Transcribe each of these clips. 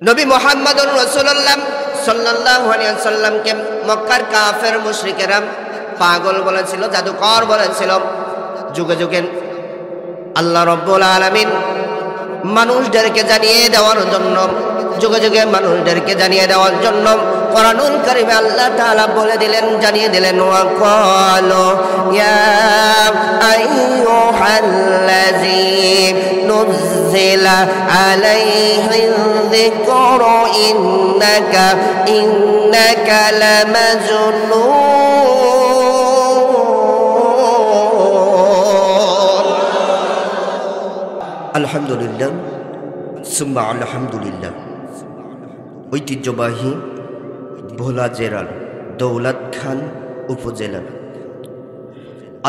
নবী মুহাম্মদুর রাসূলুল্লাহ সাল্লাল্লাহু আলাইহি ওয়াসাল্লামকে মক্কার কাফের মুশরিকেরা পাগল বলেছিল, জাদুকর বলেছিল। যুগে যুগে আল্লাহ রাব্বুল আলামিন মানুষদেরকে জানিয়ে দেওয়ার জন্য, যুগে যুগে মানুষদেরকে জানিয়ে দেওয়ার জন্য কোরআনুল কারীমে আল্লাহ তাআলা বলে দিলেন, জানিয়ে দিলেন, ওয়া ক্বালু ইয়া আইয়ুহাল্লাযী নুযিলা আলাইহিল যিকরু ইন্নাকা লামাজনুন। আলহামদুলিল্লাহ সুম্মা আলহামদুলিল্লাহ। ঐতিহ্যবাহী ভোলা জেলার দৌলত খান উপজেলার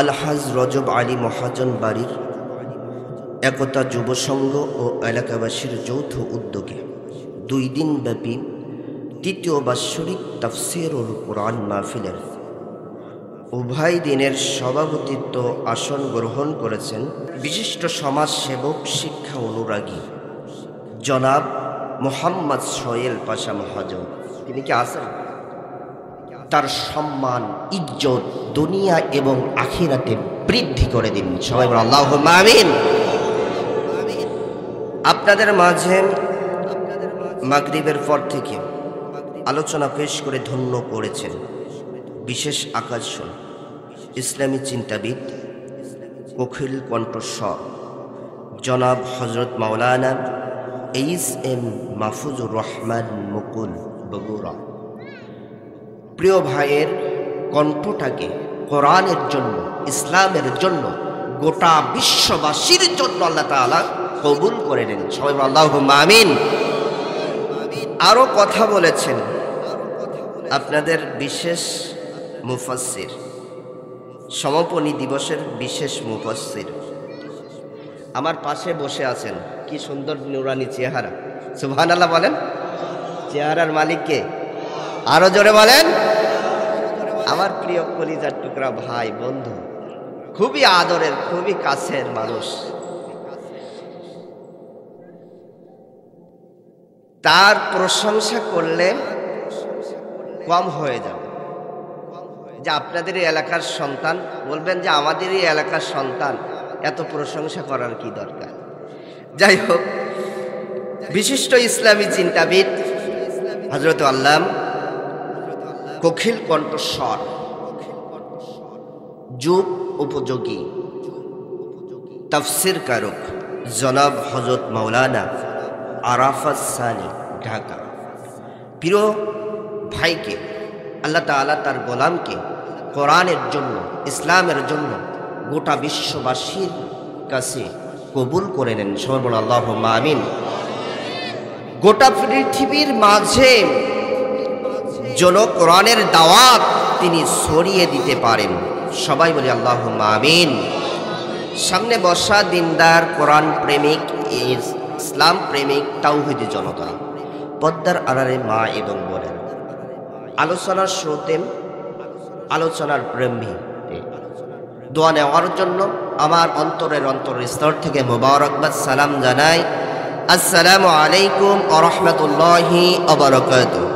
আলহাজ রজব আলী মহাজন বাড়ির একতা যুব সংঘ ও এলাকাবাসীর যৌথ উদ্যোগে 2 দিনব্যাপী তৃতীয় বাৎসরিক তাফসীরুল কুরআন মাহফিলের উভয় দিনের সভাপতিত্ব আসন গ্রহণ করেছেন বিশিষ্ট সমাজসেবক, শিক্ষা অনুরাগী জনাব মোহাম্মদ সোহেল পাশা মহাজন। তিনি কি আছেন? তার সম্মান, ইজ্জত দুনিয়া এবং আখিরাতে বৃদ্ধি করে দিন। সবাই বলেন আল্লাহুম্মা আমিন। আপনাদের মাঝে মাগরিবের পর থেকে আলোচনা পেশ করে ধন্য করেছেন বিশেষ আকর্ষণ ইসলামী চিন্তাবিদ, অখিল কণ্ঠস্বর জনাব হযরত মাওলানা এইচ.এম. মাহফুজুর রহমান মুকুল বগুড়া। প্রিয় ভাইয়ের কণ্ঠটাকে কোরআনের জন্য, ইসলামের জন্য, গোটা বিশ্ববাসীর জন্য আল্লাহ তাআলা কবুল করে নেন। সবাই আল্লাহুম্মা আমিন। আরও কথা বলেছেন আপনাদের বিশেষ মুফাসসির, সমাপনী দিবসের বিশেষ মুফাসসির আমার পাশে বসে আছেন। কি সুন্দর নুরানি চেহারা, সুবহানাল্লাহ বলেন। চেহারার মালিক কে? আরো জোরে বলেন। আমার প্রিয় কলিজার টুকরা ভাই, বন্ধু, খুবই আদরের, খুবই কাছের মানুষ। তার প্রশংসা করলে কম হয়ে যাবে। যে আপনাদের এই এলাকার সন্তান, বলবেন যে আমাদের এই এলাকার সন্তান, এত প্রশংসা করার কি দরকার? যাই হোক, বিশিষ্ট ইসলামী চিন্তাবিদ হযরত আল্লামা কোকিল কণ্ঠস্বর, যুগ উপযোগী তাফসীর কারক জনাব হযরত মাওলানা আরাফাত সানি, ঢাকা। প্রিয় ভাইকে আল্লাহ তাআলা তার গোলামকে কোরআনের জন্য, ইসলামের জন্য গোটা বিশ্ববাসীর কাছে কবুল করে নেন। সবাই বলেন আল্লাহুম্মা আমিন। গোটা পৃথিবীর মাঝে যেন কোরআনের দাওয়াত তিনি ছড়িয়ে দিতে পারেন। সবাই বলি আল্লাহুম্মা আমিন। সামনে বসা দিনদার, কোরআন প্রেমিক, ইসলাম প্রেমিক, তাওহীদি জনতা, পদ্মার আড়ালে মা এবং বোনেরা, আলোচনার শ্রোতে, আলোচনার প্রেমী, দোয়া নেওয়ার জন্য আমার অন্তরের স্তর থেকে মোবারকবাদ সালাম জানাই। আসসালামু আলাইকুম ওয়া রাহমাতুল্লাহি ওয়া বারাকাতুহু।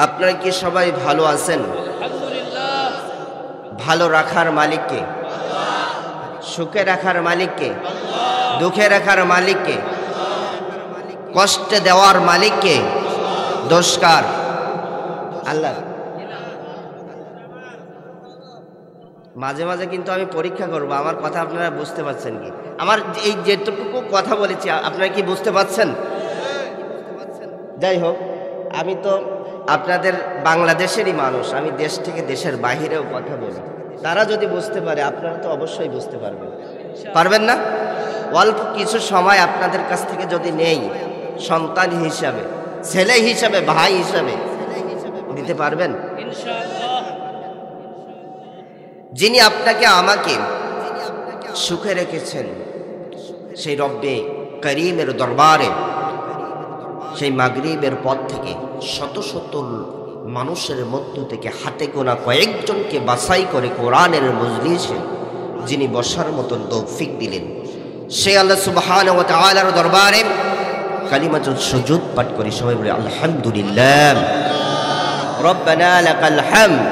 আপনারা কি সবাই ভালো আছেন? আলহামদুলিল্লাহ। ভালো রাখার মালিক কে? আল্লাহ। সুখে রাখার মালিক কে? আল্লাহ। দুঃখে রাখার মালিক কে? আল্লাহ। কষ্ট দেওয়ার মালিক কে? দোষ কার? আল্লাহ। মাঝে মাঝে কিন্তু আমি পরীক্ষা করব আমার কথা আপনারা বুঝতে পারছেন কি? আমার এই যেটুকু কথা বলেছি আপনারা কি বুঝতে পারছেন? যাই হোক, আমি তো আপনাদের বাংলাদেশেরই মানুষ, আমি দেশ থেকে দেশের বাহিরেও কথা বলি। তারা যদি বুঝতে পারে, আপনারা তো অবশ্যই বুঝতে পারবেন। পারবেন না? অল্প কিছু সময় আপনাদের কাছ থেকে যদি নেই, সন্তান হিসাবে, ছেলে হিসাবে, ভাই হিসাবে দিতে পারবেন ইনশাআল্লাহ। যিনি আপনাকে আমাকে সুখে রেখেছেন, সেই রব্বে করিমের দরবারে সেই মাগরিবের পর থেকে শত শত মানুষের মধ্য থেকে হাতে গোনা কয়েকজনকে বাছাই করে কোরআনের মজলিসে যিনি বসার মতন তৌফিক দিলেন, সেই আল্লাহ সুবহানাহু ওয়া তাআলার দরবারে কালিমাতুল সুজুদ পাঠ করি। সবাই বলে আলহামদুলিল্লাহ। রব্বানা লাকাল হামদ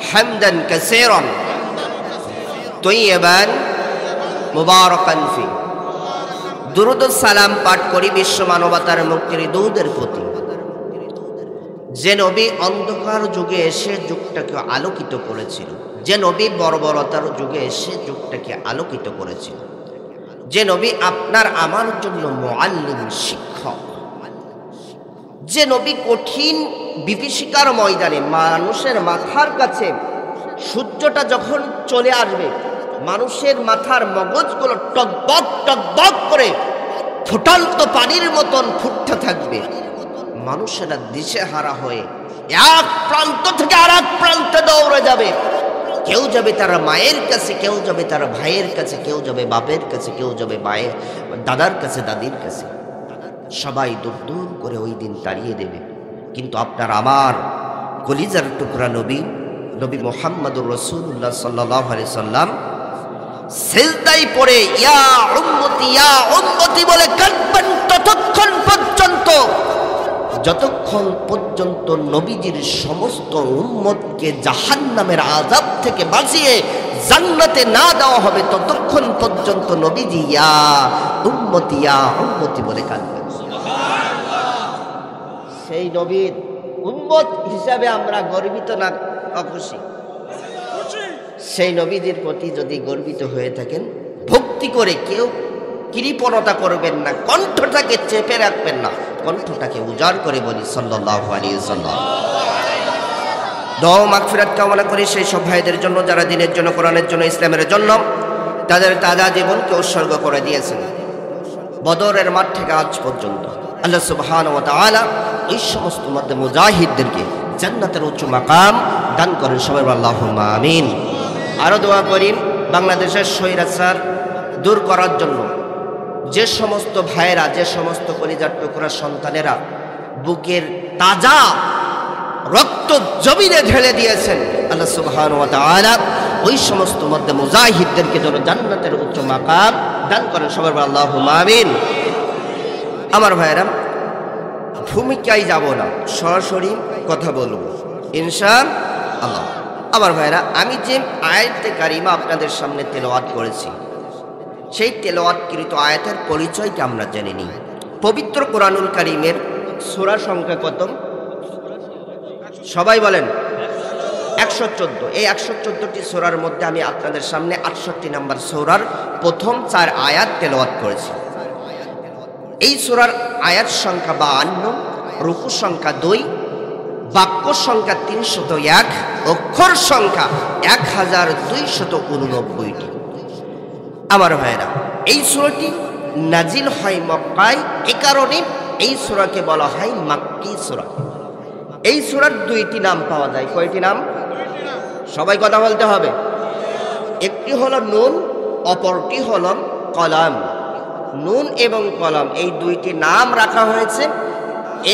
হামদান কাসীরান তয়্যিবান মুবারাকান ফি। দুরূদ ও সালাম পাঠ করি বিশ্ব মানবতার মুক্তির দূতের প্রতি, যে নবী অন্ধকার যুগে এসে যুগটাকে আলোকিত করেছিল, যে নবী বর্বরতার যুগে এসে যুগটাকে আলোকিত করেছিল, যে নবী আপনার আমার জন্য মুআল্লিম শিক্ষক, যে নবী কঠিন বিভীষিকার ময়দানে মানুষের মাথার কাছে সূর্যটা যখন চলে আসবে, মানুষের মাথার মগজগুলো টকবক টকবক করে ফুটান্ত পানির মতন ফুটতে থাকবে, মানুষেরা দিশেহারা হয়ে এক প্রান্ত থেকে আর এক প্রান্তে দৌড়ে যাবে। কেউ যাবে তার মায়ের কাছে, কেউ যাবে তার ভাইয়ের কাছে, কেউ যাবে বাপের কাছে, কেউ যাবে মায়ের দাদার কাছে, দাদির কাছে। সবাই দূর দূর করে ওই দিন তাড়িয়ে দেবে। কিন্তু আপনার আমার কলিজার টুকরা নবী নবী মুহাম্মদুর রাসূলুল্লাহ সাল্লাল্লাহু আলাইহি সাল্লাম সিজদায় পড়ে ইয়া উম্মতি বলে কাঁদবেন ততক্ষণ পর্যন্ত, যতক্ষণ পর্যন্ত নবীজির সমস্ত উম্মতকে জাহান্নামের আযাব থেকে বাঁচিয়ে জান্নাতে না দেওয়া হবে, ততক্ষণ পর্যন্ত নবীজি ইয়া উম্মতি বলে কাঁদবেন। সেই নবীর উম্মত হিসাবে আমরা গর্বিত না খুশি? সেই নবীদের প্রতি যদি গর্বিত হয়ে থাকেন, ভক্তি করে কেউ কৃপণতা করবেন না, কণ্ঠটাকে চেপে রাখবেন না, কণ্ঠটাকে উজাড় করে বলি সাল্লাল্লাহু আলাইহি ওয়াসাল্লাম। দোয়া মাগফিরাত কামনা করি সেই সব ভাইদের জন্য যারা দ্বীনের জন্য, কোরআনের জন্য, ইসলামের জন্য তাদের তাজা জীবনকে উৎসর্গ করে দিয়েছেন বদরের মাঠ থেকে আজ পর্যন্ত। আল্লাহ সুবহানাহু ওয়া তাআলা এই সমস্ত মধ্যে মুজাহিদদেরকে জান্নাতের উচ্চ মাকাম দান করেন। সবাই আল্লাহুম্মা আমিন। আরও দোয়া করি বাংলাদেশের স্বৈরাচার দূর করার জন্য যে সমস্ত ভাইয়েরা, যে সমস্ত কলিজার টুকরা সন্তানেরা বুকের তাজা রক্ত জমিনে ঢেলে দিয়েছেন, আল্লাহ সুবহানাহু ওয়া তাআলা ওই সমস্ত মধ্যে মুজাহিদদেরকে যেন জান্নাতের উচ্চ মাকাম দান করেন। সবাই আল্লাহুম্মা আমিন। আমার ভাইয়েরা, ভূমিকায় যাব না, সরাসরি কথা বলবো ইনশাআল্লাহ। আমার ভাইয়েরা, আমি যে আয়াতে কারিমা আপনাদের সামনে তেলাওয়াত করেছি, সেই তেলাওয়াতকৃত আয়াতের পরিচয়টা আমরা জেনে নিই। পবিত্র কোরআনুল কারীমের সূরা সংখ্যা কত? সবাই বলেন 114। এই 114টি সূরার মধ্যে আমি আপনাদের সামনে 68 নম্বর সূরার প্রথম 4 আয়াত তেলাওয়াত করেছি। এই সূরার আয়াত সংখ্যা 52, রুকু সংখ্যা 2, বাক্য সংখ্যা 301, অক্ষর সংখ্যা 1289টি। আমার ভাইয়েরা, এই সূরাটি নাজিল হয় মক্কায়, এ কারণে এই সূরাকে বলা হয় মাক্কি সূরা। এই সূরার 2টি নাম পাওয়া যায়। কয়টি নাম? সবাই কথা বলতে হবে। একটি হলো নুন, অপরটি হলো কলাম। নুন এবং কলাম এই 2টি নাম রাখা হয়েছে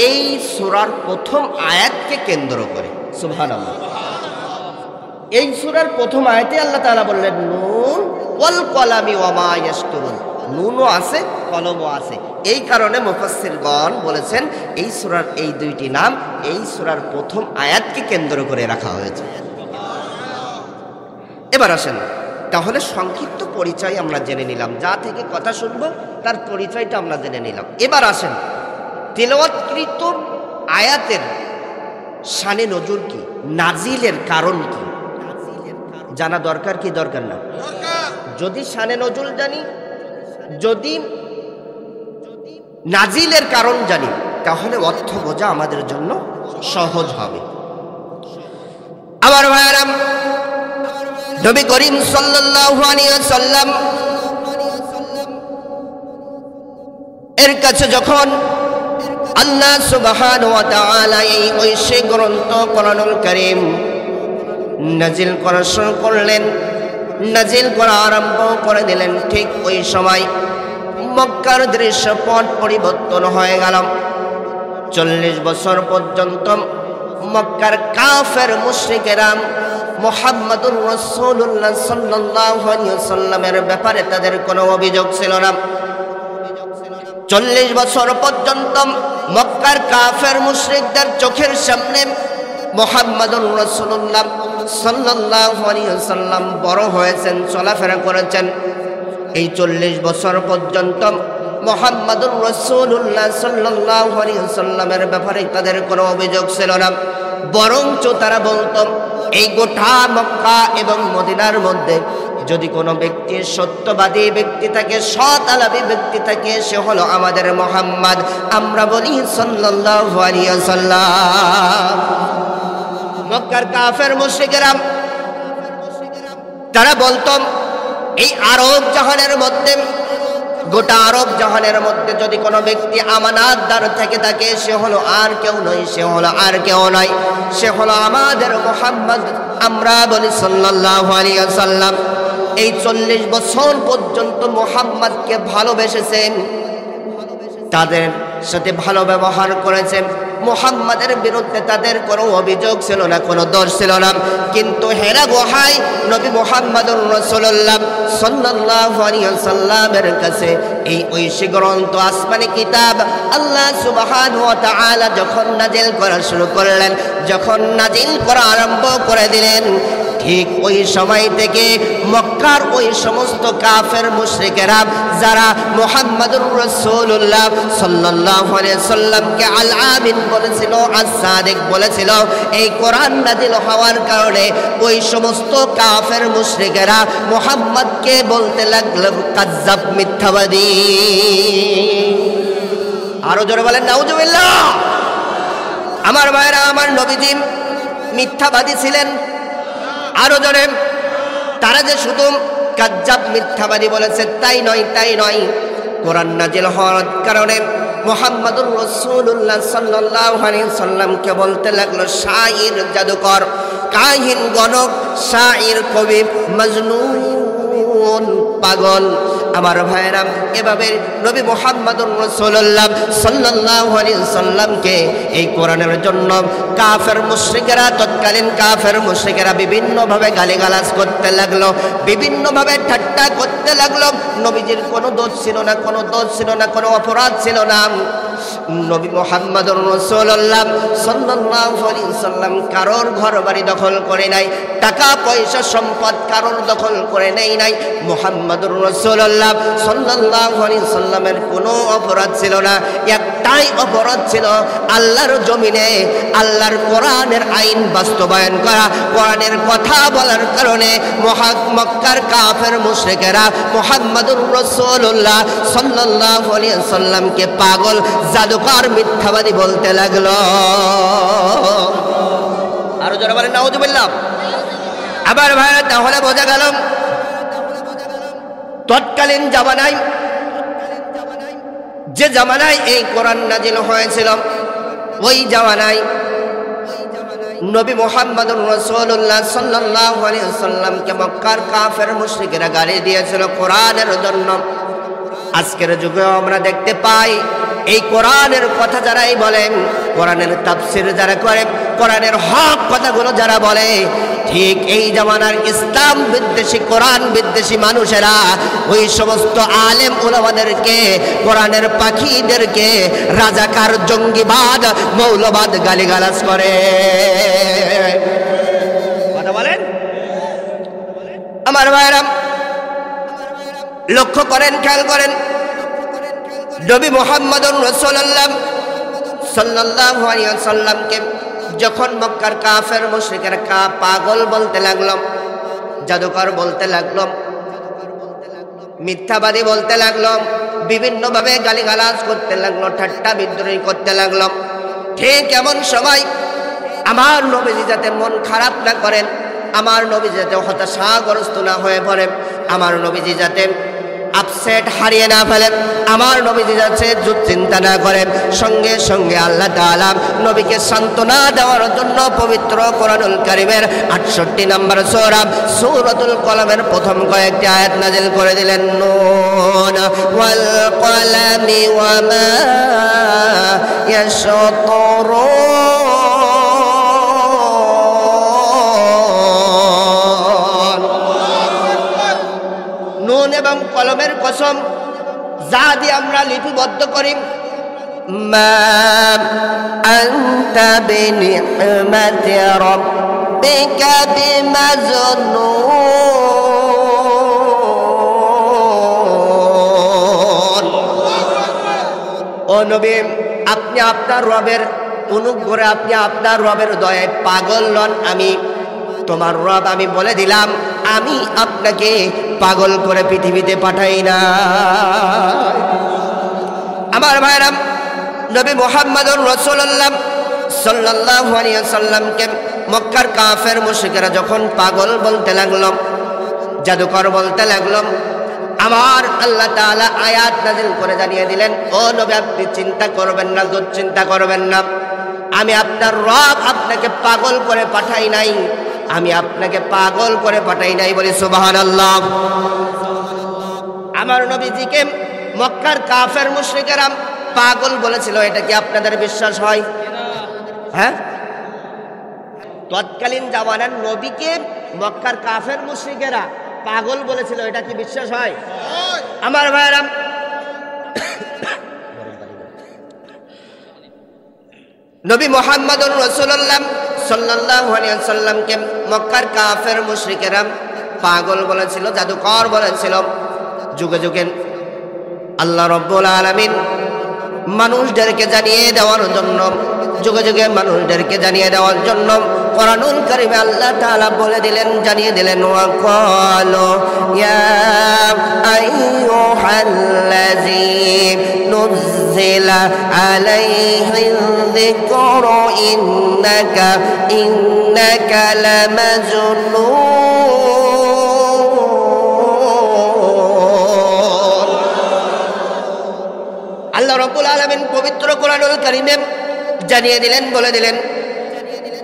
এই সূরার প্রথম আয়াতকে কেন্দ্র করে। সুবহানাল্লাহ। এই সূরার প্রথম আয়াতে আল্লাহ তাআলা বললেন নুন ওয়াল কলামি ওয়া মা ইয়াসতুরুন। নুনও আছে, কলমও আছে। এই কারণে মুফাসসিরগণ বলেছেন এই সূরার এই 2টি নাম এই সূরার প্রথম আয়াতকে কেন্দ্র করে রাখা হয়েছে। এবার আসেন, তাহলে সংক্ষিপ্ত পরিচয় আমরা জেনে নিলাম, যা থেকে কথা শুনবো তার পরিচয়টা আমরা জেনে নিলাম। এবার আসেন, তেলাওয়াতকৃত আয়াতের শানে নজুল কি, নাজিলের কারণ কি জানা দরকার কি দরকার না? যদি শানে নজুল জানি, যদি নাজিলের কারণ জানি, তাহলে অর্থ বোঝা আমাদের জন্য সহজ হবে। আমার ভাইয়েরা, নবী করিম সাল্লাল্লাহু আলাইহি ওয়াসাল্লাম এর কাছে যখন আল্লাহ সুবহানাহু ওয়া তাআলা এই ঐশী গ্রন্থ কোরআনুল কারীম নাজিল করা শুরু করলেন, নাজিল করা আরম্ভ করে দিলেন, ঠিক ওই সময় মক্কার দৃশ্যপট পরিবর্তন হয়ে গেল। 40 বছর পর্যন্ত মক্কার কাফের মুশরিকেরা মুহাম্মাদুর রাসূলুল্লাহ সাল্লাল্লাহু আলাইহি ওয়াসাল্লামের ব্যাপারে তাদের কোনো অভিযোগ ছিল না। 40 বছর পর্যন্ত মক্কার কাফের মুশরিকদের চোখের সামনে মুহাম্মাদুর রাসূলুল্লাহ সাল্লাল্লাহু আলাইহি ওয়াসাল্লাম বড় হয়েছেন, চলাফেরা করেছেন। এই 40 বছর পর্যন্ত মুহাম্মাদুর রাসূলুল্লাহ সাল্লাল্লাহু আলাইহি ওয়াসাল্লামের ব্যাপারে তাদের কোনো অভিযোগ ছিল না। বরঞ্চ তারা বলত, এই গোটা মক্কা এবং মদিনার মধ্যে যদি কোনো ব্যক্তি সত্যবাদী ব্যক্তি থাকে, সৎ আলাপী ব্যক্তি থাকে, সে হলো আমাদের মুহাম্মদ। আমরা বলি সাল্লাল্লাহু আলাইহি ওয়াসাল্লাম। মক্কার কাফের মুশরিকেরা তারা বলতো, এই আরব জাহানের মধ্যে, গোটা আরব জাহানের মধ্যে যদি কোনো ব্যক্তি আমানতদার থেকে থাকে, সে হলো আর কেউ নয়, সে হলো আর কেউ নয়, সে হলো আমাদের মুহাম্মদ। আমরা বলি সাল্লাল্লাহু আলাইহি ওয়াসাল্লাম। এই 40 বছর পর্যন্ত মুহাম্মদকে ভালোবেসেছেন, তাদের সাথে ভালো ব্যবহার করেছেন। মুহাম্মাদের বিরুদ্ধে তাদের কোনো অভিযোগ ছিল না, কোনো দোষ ছিল না। কিন্তু হেরা গুহায় নবী মুহাম্মাদুর রাসূলুল্লাহ সাল্লাল্লাহু আলাইহি ওয়াসাল্লামের কাছে এই ঐশী গ্রন্থ, আসমানি কিতাব আল্লাহ সুবহানাহু ওয়া তাআলা যখন নাজিল করা শুরু করলেন, যখন নাজিল করা আরম্ভ করে দিলেন, ঠিক ওই সময় থেকে মক্কার ওই সমস্ত কাফের মুশরিকেরা যারা মুহাম্মাদুর রাসূলুল্লাহ সাল্লাল্লাহু আলাইহি ওয়াসাল্লামকে আল আমিন বলেছিল, as-সাদিক বলেছিল, এই কোরআন নাজিল হওয়ার কারণে ওই সমস্ত কাফের মুশরিকেরা মুহাম্মদকে বলতে লাগলো কাজ্জাব, মিথ্যাবাদী। আরো জোরে বলেন নাউজুবিল্লাহ। আমার ভাইরা, আমার নবীজি মিথ্যাবাদী ছিলেন। আরো জোরে, তারা যে শুধু কাজ্জাব, মিথ্যাবাদী বলেছে তাই নয়, তাই নয়। কোরআন নাজিল হওয়ার কারণে মুহাম্মাদুর রাসূলুল্লাহ সাল্লাল্লাহু আলাইহি ওয়াসাল্লামকে বলতে লাগলো শায়র, জাদুকর, কাহিন, গণক, শায়র, কবি, মজনুন, পাগল। আমার ভাইরা, এভাবে নবী মুহাম্মাদুর রাসূলুল্লাহ সাল্লাল্লাহু আলাইহি ওয়াসাল্লামকে এই কোরআনের জন্য কাফের মুশরিকেরা, তৎকালীন কাফের মুশরিকেরা বিভিন্নভাবে গালিগালাজ করতে লাগলো, বিভিন্নভাবে ঠাট্টা করতে লাগলো। নবীজির কোনো দোষ ছিল না, কোনো দোষ ছিল না, কোনো অপরাধ ছিল না। নবী মুহাম্মাদুর রাসূলুল্লাহ সাল্লাল্লাহু আলাইহি ওয়াসাল্লাম কারোর ঘর বাড়ি দখল করে নাই, টাকা পয়সা সম্পদ কারোর দখল করে নেই নাই। মুহাম্মাদুর রাসূলুল্লাহ সাল্লাল্লাহু আলাইহি ওয়াসাল্লামের কোনো অপরাধ ছিল না। একটাই অপরাধ ছিল, আল্লাহর জমিনে আল্লাহর কোরআনের আইন বাস্তবায়ন করা, কোরআনের কথা বলার কারণে মক্কার কাফের মুশরিকেরা মুহাম্মাদুর রাসূলুল্লাহ সাল্লাল্লাহু আলাইহি ওয়াসাল্লামকে পাগল, জাদুকর, মিথ্যাবাদী বলতে লাগলো। আরো জোরে বলেন নাউজুবিল্লাহ। আবার ভাইরা, তাহলে বোঝা গেল তৎকালীন জামানায়, যে জামানায় এই কোরআন নাজিল হয়েছিল, ওই জামানায় নবী মুহাম্মাদুর রাসূলুল্লাহ সাল্লাল্লাহু আলাইহি ওয়াসাল্লামকে মক্কার কাফের মুশরিকেরা গালি দিয়েছিল কোরআনের জন্য। আজকের যুগে আমরা দেখতে পাই, এই কোরআনের কথা যারাই বলেন, কোরআনের তাফসীর যারা করে, কোরআনের হক কথাগুলো যারা বলে, ঠিক এই জামানার ইসলাম বিদ্বেষী, কোরআন বিদ্বেষী মানুষেরা ওই সমস্ত আলেম উলামাদেরকে, কোরআনের পাখিদেরকে রাজাকার, জঙ্গিবাদ, মৌলবাদ গালিগালাজ করে। কথা বলেন আমার ভাইরা, লক্ষ্য করেন, খেয়াল করেন, নবী মুহাম্মাদুর রাসূলুল্লাহ সাল্লাল্লাহু আলাইহি ওয়াসাল্লামকে যখন মক্কার কাফের মুশরিকেরা পাগল বলতে লাগলো, জাদুকর বলতে লাগলো, মিথ্যাবাদী বলতে লাগলো, বিভিন্নভাবে গালিগালাজ করতে লাগলো, ঠাট্টা বিদ্রোহী করতে লাগলো, ঠিক এমন সময় আমার নবীজি যাতে মন খারাপ না করেন, আমার নবীজি যাতে হতাশাগ্রস্ত না হয়ে পড়ে, আমার নবীজি যাতে আপসেট হারিয়ে না ফেলেন, আমার নবীজি যাচ্ছে চিন্তা না করেন, সঙ্গে সঙ্গে আল্লাহ তাআলা নবীকে সান্ত্বনা দেওয়ার জন্য পবিত্র কোরআনুল কারীমের 68 নম্বর সূরা সূরাতুল কলমের প্রথম কয়েকটি আয়াত নাযিল করে দিলেন। নুন ওয়াল কলামি ওয়া মা ইয়াসতুরুন। রবের কসম, যা দিয়ে আমরা লিপিবদ্ধ করি, মা আনতা বিনি'মাতি রাব্বিকা বিমাজনুন। ও নবী, আপনি আপনার রবের অনুগ্রহে, আপনি আপনার রবের দয়ায় পাগল নন। আমি তোমার রব, আমি বলে দিলাম, আমি আপনাকে পাগল করে পৃথিবীতে পাঠাই না। আমার ভাইরা, নবী মুহাম্মদুর রাসূলুল্লাহ সাল্লাল্লাহু আলাইহি ওয়াসাল্লামকে মক্কার কাফের মুশরিকরা যখন পাগল বলতে লাগলো, জাদুকর বলতে লাগলো, আমার আল্লাহ তাআলা আয়াত নাযিল করে জানিয়ে দিলেন, ও নবী আপনি চিন্তা করবেন না, দুশ্চিন্তা করবেন না, আমি আপনার রব আপনাকে পাগল করে পাঠাই নাই, আমি আপনাকে পাগল করে পাঠাই নাই। বলি সুবহানাল্লাহ। আমার নবীজিকে মক্কার কাফের মুশরিকেরা পাগল বলেছিল, এটা কি আপনাদের বিশ্বাস হয়? হ্যাঁ, তৎকালীন জামানার নবীকে মক্কার কাফের মুশরিকেরা পাগল বলেছিল, এটা কি বিশ্বাস হয়? আমার ভাইরা, নবী মুহাম্মদুর রাসূলুল্লাহ সাল্লাল্লাহু আলাইহি ওয়াসাল্লামকে মক্কার কাফের মুশরিকেরা পাগল বলেছিল, জাদুকর বলেছিল। যুগে যুগে আল্লাহ রাব্বুল আলামিন মানুষদেরকে জানিয়ে দেওয়ার জন্য, যুগে যুগে মানুষদেরকে জানিয়ে দেওয়ার জন্য কোরআনুল কারীমে আল্লাহ তাআলা বলে দিলেন, জানিয়ে দিলেন, ওয়া ক্বালু ইয়া আইয়ুহাল্লাযী নুযিলা আলাইহিল যিকরু ইন্নাকা লামাজনুন। আল্লাহ রাব্বুল আলামিন পবিত্র কোরআনুল কারীমে জানিয়ে দিলেন, বলে দিলেন,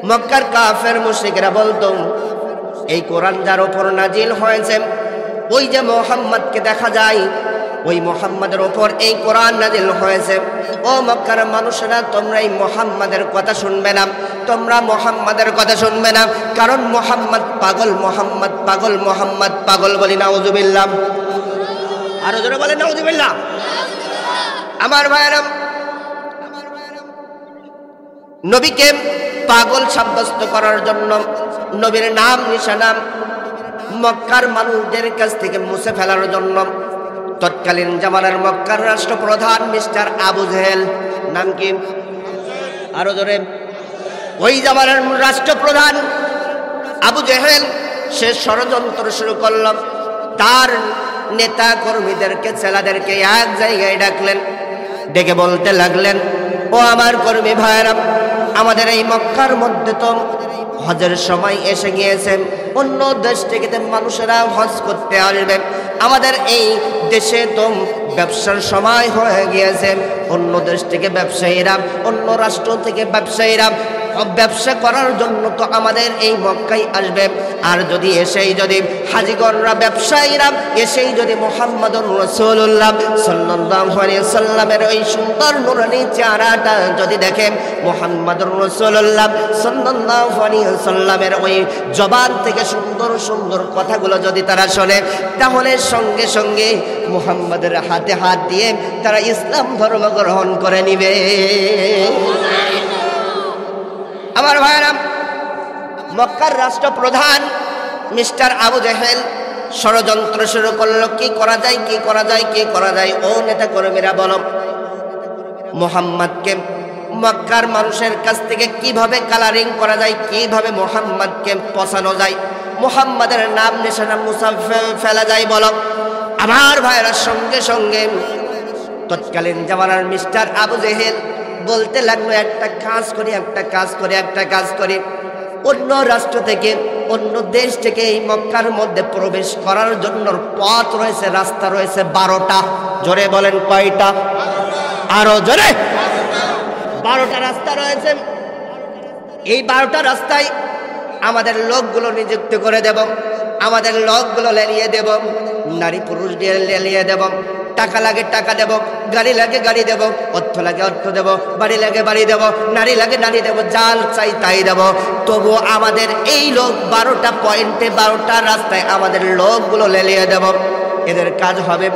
মক্কার কাফের মুশরিকরা বলতো, এই কোরআন যার উপর নাজিল হয়েছে, ওই যে মুহাম্মদকে দেখা যায়, ওই মুহাম্মাদের উপর এই কোরআন নাজিল হয়েছে। ও মক্কার মানুষেরা, তোমরা এই মুহাম্মাদের কথা শুনবে না, তোমরা মুহাম্মাদের কথা শুনবে না, কারণ মুহাম্মদ পাগল, মুহাম্মদ পাগল, মুহাম্মদ পাগল। বলি নাউযুবিল্লাহ। আরো জোরে বলেন নাউযুবিল্লাহ। আমার ভাইরা, নবীকে পাগল সাব্যস্ত করার জন্য, নবীর নাম নিশানা মক্কার মানুষদের কাছ থেকে মুছে ফেলার জন্য তৎকালীন জামানার মক্কার রাষ্ট্রপ্রধান মিস্টার আবু জেহেল, নাম কি? আরো জোরে। ওই জামানার রাষ্ট্রপ্রধান আবু জেহেল সে ষড়যন্ত্র শুরু করল। তার নেতা কর্মীদেরকে, ছেলেদেরকে এক জায়গায় ডাকলেন, ডেকে বলতে লাগলেন, ও আমার কর্মী ভাইরা, আমাদের এই মক্কার মধ্যে তো হজের সময় এসে গিয়েছে, অন্য দেশ থেকে মানুষেরা হজ করতে আসবে, আমাদের এই দেশে তো ব্যবসার সময় হয়ে গিয়েছে, অন্য দেশ থেকে ব্যবসায়ীরা, অন্য রাষ্ট্র থেকে ব্যবসায়ীরা ব্যবসা করার জন্য তো আমাদের এই মক্কায় আসবে। আর যদি এসেই যদি হাজিগণরা, ব্যবসায়ীরা এসেই যদি মুহাম্মদুর রাসূলুল্লাহ সাল্লাল্লাহু আলাইহি সাল্লামের ওই সুন্দর নূরানী চেহারাটা যদি দেখে, মুহাম্মদুর রাসূলুল্লাহ সাল্লাল্লাহু আলাইহি সাল্লামের ওই জবান থেকে সুন্দর সুন্দর কথাগুলো যদি তারা শোনে, তাহলে সঙ্গে সঙ্গে মুহাম্মদের হাতে হাত দিয়ে তারা ইসলাম ধর্ম গ্রহণ করে নিবে। আমার ভাইরা, মক্কার রাষ্ট্রপ্রধান মিস্টার আবু জেহেল ষড়যন্ত্র শুরু করলো, কি করা যায়, কি করা যায়, কি করা যায়। ও নেতা কর্মীরা বলো, মুহাম্মদকে মক্কার মানুষের কাছ থেকে কিভাবে কালারিং করা যায়, কিভাবে মুহাম্মদকে পচানো যায়, মুহাম্মদের নাম নিশানা মুছে ফেলা যায়, বলো। আমার ভাইরা, সঙ্গে সঙ্গে তৎকালীন জামানার মিস্টার আবু জেহেল বলতে লাগলো, একটা কাজ করি, একটা কাজ করি, একটা কাজ করি। অন্য রাষ্ট্র থেকে, অন্য দেশ থেকে এই মক্কার মধ্যে প্রবেশ করার জন্য পথ রয়েছে, রাস্তা রয়েছে 12টা। জোরে বলেন কয়টা? আরো জোরে। 12টা রাস্তা রয়েছে। এই 12টা রাস্তায় আমাদের লোকগুলো নিযুক্ত করে দেব, আমাদের লোকগুলো লেলিয়ে দেব, নারী পুরুষ দিয়ে লেলিয়ে দেব, টাকা লাগে টাকা দেব, গাড়ি লাগে গাড়ি দেব, অর্থ লাগে অর্থ দেব, বাড়ি লাগে বাড়ি দেব, নারী লাগে নারী দেব, জাল চাই তাই দেব। তবু আমাদের এই লোক 12টা পয়েন্টে, 12টা রাস্তায় আমাদের লোকগুলো লেলিয়ে দেব। এদের কাজ হবে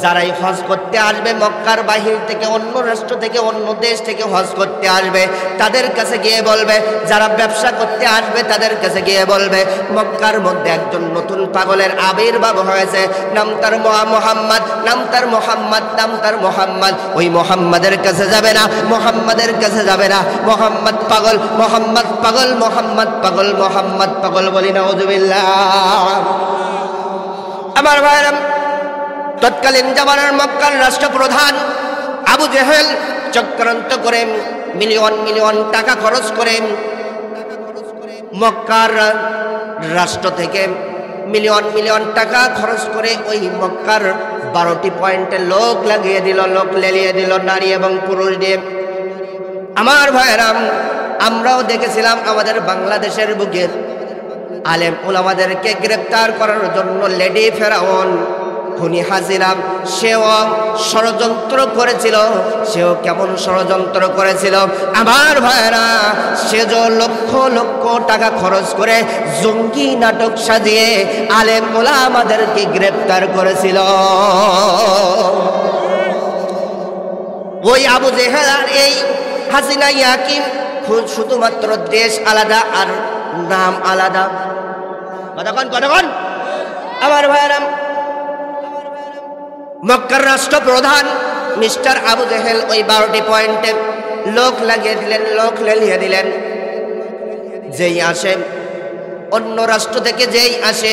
যারাই হজ করতে আসবে মক্কার বাহির থেকে, অন্য রাষ্ট্র থেকে, অন্য দেশ থেকে হজ করতে আসবে, তাদের কাছে গিয়ে বলবে, যারা ব্যবসা করতে আসবে তাদের কাছে গিয়ে বলবে, মক্কার মধ্যে একজন নতুন পাগলের আবির্ভাব হয়েছে, নাম তার মুহাম্মদ, নাম তার মুহাম্মদ, নাম তার মুহাম্মদ। ওই মুহাম্মাদের কাছে যাবে না, মুহাম্মাদের কাছে যাবে না, মুহাম্মদ পাগল, মুহাম্মদ পাগল, মুহাম্মদ পাগল, মুহাম্মদ পাগল বলি নাউযুবিল্লাহ। আমার ভাইরা, তৎকালীন জামানার মক্কার রাষ্ট্রপ্রধান আবু জেহেল চক্রান্ত করে মিলিয়ন মিলিয়ন টাকা খরচ করে মক্কার রাষ্ট্র থেকে মিলিয়ন মিলিয়ন টাকা খরচ করে ওই মক্কার 12টি পয়েন্টে লোক লাগিয়ে দিল, লোক লেলিয়ে দিল, নারী এবং পুরুষ দিয়ে। আমার ভাইরা, আমরাও দেখেছিলাম আমাদের বাংলাদেশের বুকে আলেম ওলামাদেরকে গ্রেপ্তার করার জন্য লেডি ফেরাউন খুনি হাসিনা সেও ষড়যন্ত্র করেছিল। সেও কেমন ষড়যন্ত্র করেছিল আমার ভাইরা, সে যে লক্ষ লক্ষ টাকা খরচ করে জঙ্গি নাটক সাজিয়ে আলেম ওলামাদেরকে গ্রেপ্তার করেছিল। ওই আবু জেহেল আর এই হাসিনা ইয়াকিম শুধুমাত্র দেশ আলাদা আর নাম আলাদা। কতক্ষণ আমার ভাইরা, মক্কার রাষ্ট্রপ্রধান মিস্টার আবু জেহেল ওই 12টি পয়েন্টে লোক লাগিয়ে দিলেন, লোক লেলিয়ে দিলেন। যেই আসে অন্য রাষ্ট্র থেকে, যেই আসে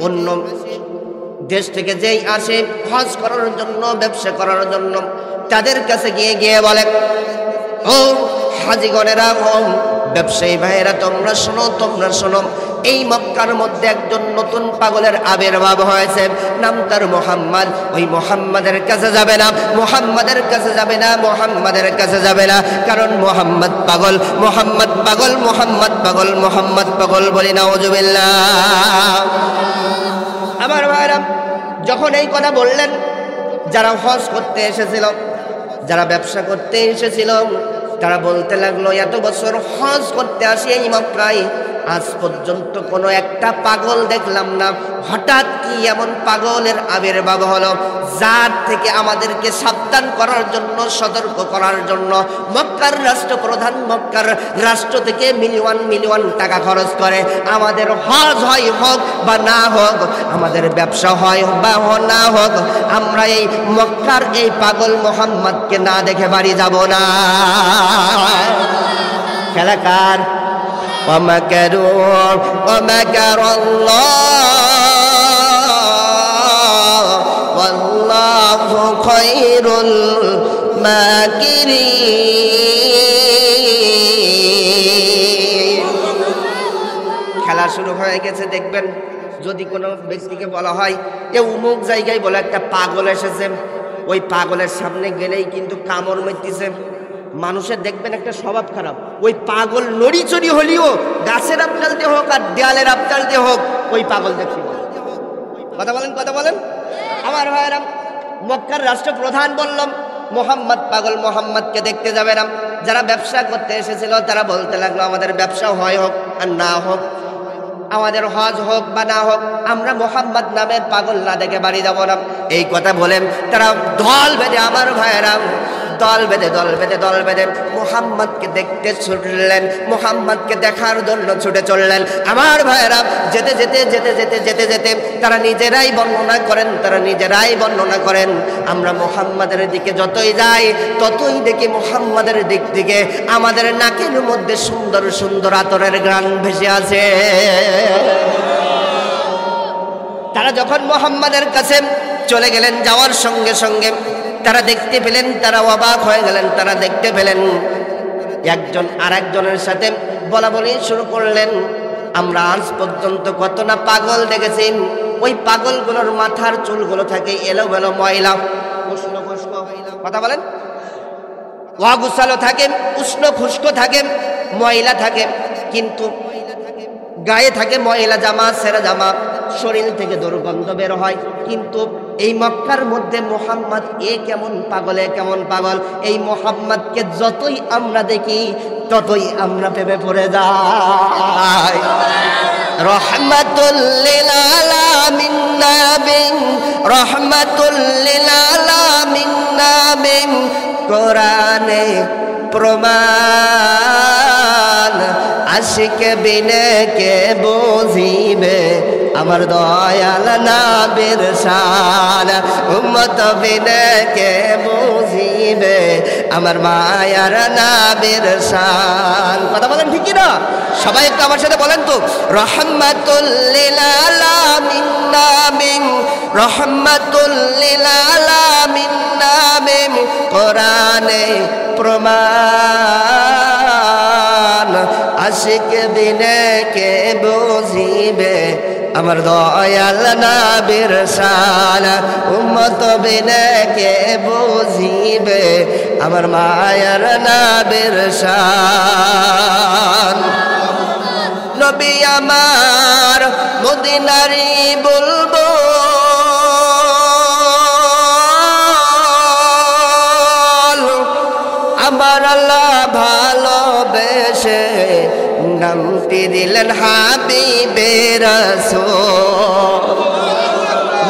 অন্য দেশ থেকে, যেই আসে হজ করার জন্য, ব্যবসা করার জন্য, তাদের কাছে গিয়ে গিয়ে বলে, ও হাজিগণেরা, ও ব্যবসায়ী ভাইয়েরা, তোমরা শোনো, তোমরা শোনো, এই মক্কার মধ্যে একজন নতুন পাগলের আবির্ভাব হয়েছে, নাম তার মুহাম্মদ। ওই মুহাম্মাদের কাছে যাবে না, মুহাম্মাদের কাছে যাবে না, মুহাম্মাদের কাছে যাবে না, কারণ মুহাম্মদ পাগল, মুহাম্মদ পাগল, মুহাম্মদ পাগল, মুহাম্মদ পাগল বলি নাউযুবিল্লাহ। আমার ভাইরা, যখন এই কথা বললেন, যারা হজ করতে এসেছিল, যারা ব্যবসা করতে এসেছিল, তারা বলতে লাগলো, এত বছর হজ করতে আসি এই মক্কায়, আজ পর্যন্ত কোনো একটা পাগল দেখলাম না, হঠাৎ কি এমন পাগলের আবির্ভাব হলো, যার থেকে আমাদেরকে সাবধান করার জন্য, সতর্ক করার জন্য মক্কার রাষ্ট্রপ্রধান মক্কার রাষ্ট্র থেকে মিলিয়ন মিলিয়ন টাকা খরচ করে। আমাদের হজ হয় হোক বা না হোক, আমাদের ব্যবসা হয় বা না হোক, আমরা এই মক্কার এই পাগল মুহাম্মদকে না দেখে বাড়ি যাব না। খেলাকার ومكروا ومكر الله والله خير الماكرين। খেলা শুরু হয়ে গেছে। দেখবেন যদি কোনো ব্যক্তিকে বলা হয় এ অমুক জায়গায় বলে একটা পাগল এসেছে, ওই পাগলের সামনে গেলেই কিন্তু কামড় মারতেছে। মানুষের দেখবেন একটা স্বভাব খারাপ, ওই পাগল নড়িচড়ি হলেও গাছের আপচালতে হোক আর দেয়ালের আপচালতে হোক, ওই পাগল দেখি। কথা বলেন, কথা বলেন। আমার ভাইরা, মক্কার রাষ্ট্রপ্রধান বললাম মোহাম্মদ পাগল, মোহাম্মদকে দেখতে যাবে না। যারা ব্যবসা করতে এসেছিল তারা বলতে লাগলো, আমাদের ব্যবসা হয় হোক আর না হোক, আমাদের হজ হোক বা না হোক, আমরা মোহাম্মদ নামের পাগল না দেখে বাড়ি যাব না। এই কথা বলেন তারা দল বেঁধে, আমার ভাইয়েরা, দল বেঁধে দল বেঁধে দল বেঁধে মুহাম্মদকে দেখতে ছুটলেন, মুহাম্মদকে দেখার জন্য ছুটে চললেন। আমার ভাইয়েরা, যেতে যেতে যেতে যেতে যেতে যেতে তারা নিজেরাই বর্ণনা করেন, তারা নিজেরাই বর্ণনা করেন, আমরা মুহাম্মাদের দিকে যতই যাই ততই দেখি মুহাম্মাদের দিক থেকে আমাদের নাকের মধ্যে সুন্দর সুন্দর আতরের ঘ্রাণ ভেসে আছে। তারা যখন মুহাম্মাদের কাছে চলে গেলেন, যাওয়ার সঙ্গে সঙ্গে তারা দেখতে পেলেন, তারা অবাক হয়ে গেলেন, তারা দেখতে পেলেন একজন আর একজনের সাথে বলা বলি শুরু করলেন, আমরা আজ পর্যন্ত কত না পাগল দেখেছি, ওই পাগলগুলোর মাথার চুলগুলো থাকে এলোমেলো, ময়লা, উষ্ণ খুষ্ক। কথা বলেন, অগুছালো থাকে, উষ্ণ খুষ্ক থাকে, ময়লা থাকে, কিন্তু গায়ে থাকে ময়লা জামা, ছেঁড়া জামা, শরীর থেকে দুর্গন্ধ বের হয়। কিন্তু এই মক্কার মধ্যে মুহাম্মদ এ কেমন পাগল, এ কেমন পাগল। এই মুহাম্মদকে যতই আমরা দেখি ততই আমরা প্রেমে পড়ে যাই। রহমাতুল লিল আলামিন নাবিন রহমাতুল লিল আলামিন নাবিন কোরআনে প্রমাণ আশিক বিনে কে বুঝিবে আমার দয়াল নবীর শান উম্মত বিনে কে বুঝিবে আমার মায়ার নবীর শান কথা বলেন ঠিক কি না সবাই একটু আমার সাথে বলেন তো রহমাতুল লিল আলামিন নাবিন রহমাতুল লিল আলামিন নাবিন কোরআনে প্রমাণ আশিক বিনে কে বুঝিবে আমার দয়াল নবীর শান উম্মত বিনে কে বুঝিবে আমার মায়ার নবীর শান নবী আমার মদিনারি বলবো আমার আল্লাহ ভালোবেসে নামটি দিলেন হাবিবে রাসূল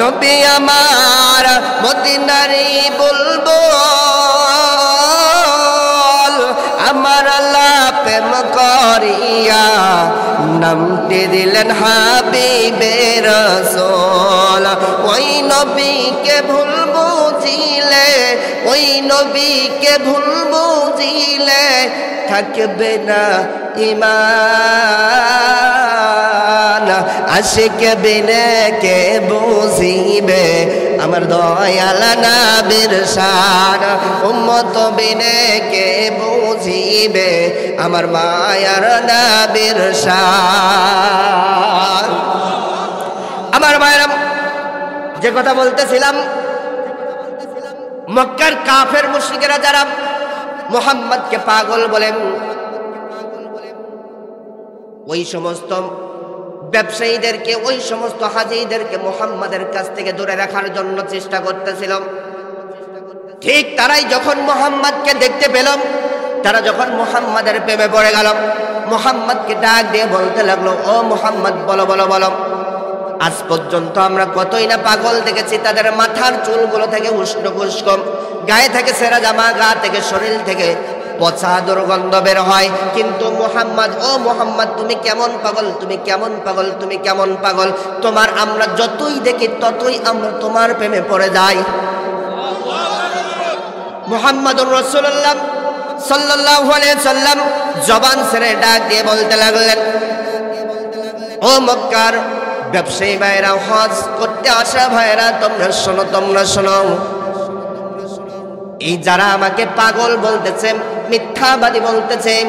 নবী আমার মদিনারি বলবো আমার আল্লাহ প্রেম করিয়া নামটি দিলেন হাবিবে রাসূল ওই নবীকে ভুল বুঝিলে ওই নবীকে ভুল বুঝিলে থাকবে না ঈমান আশিক বিনে কে বুঝিবে আমার দয়াল নবীর শান উম্মত বিনে কে বুঝিবে আমার মায়ার নবীর শান আমার মায়েরা যে কথা বলতেছিলাম মক্কার কাফের মুশরিকেরা যারা মুহাম্মদকে পাগল বলেন ওই সমস্ত ব্যবসায়ীদেরকে ওই সমস্ত হাজীদেরকে মুহাম্মাদের কাছ থেকে দূরে রাখার জন্য চেষ্টা করতেছিল ঠিক তারাই যখন মুহাম্মদকে দেখতে পেল তারা যখন মুহাম্মাদের প্রেমে পড়ে গেল মুহাম্মদকে ডাক দিয়ে বলতে লাগলো ও মুহাম্মদ বলো বলো বলো আজ পর্যন্ত আমরা কতই না পাগল দেখেছি তাদের মাথার চুলগুলো থেকে উষ্ণ কুষ্কম গায়ে থেকে সেরা জামা গা থেকে শরীর থেকে পচা দুর্গন্ধ বের হয় কিন্তু মুহাম্মদ ও মুহাম্মদ তুমি কেমন পাগল তুমি কেমন পাগল তুমি কেমন পাগল তোমার আমরা যতই দেখি ততই আমরা তোমার প্রেমে পড়ে যাই মুহাম্মাদুর রাসূলুল্লাহ সাল্লাল্লাহু আলাইহি সাল্লাম জবান ছেড়ে ডাক দিয়ে বলতে লাগলেন ও মক্কার ব্যবসায়ী ভাইরা হজ করতে আসা ভাইরা তোমরা শোনো এই যারা আমাকে পাগল বলতেছেন মিথ্যাবাদী বলতেছেন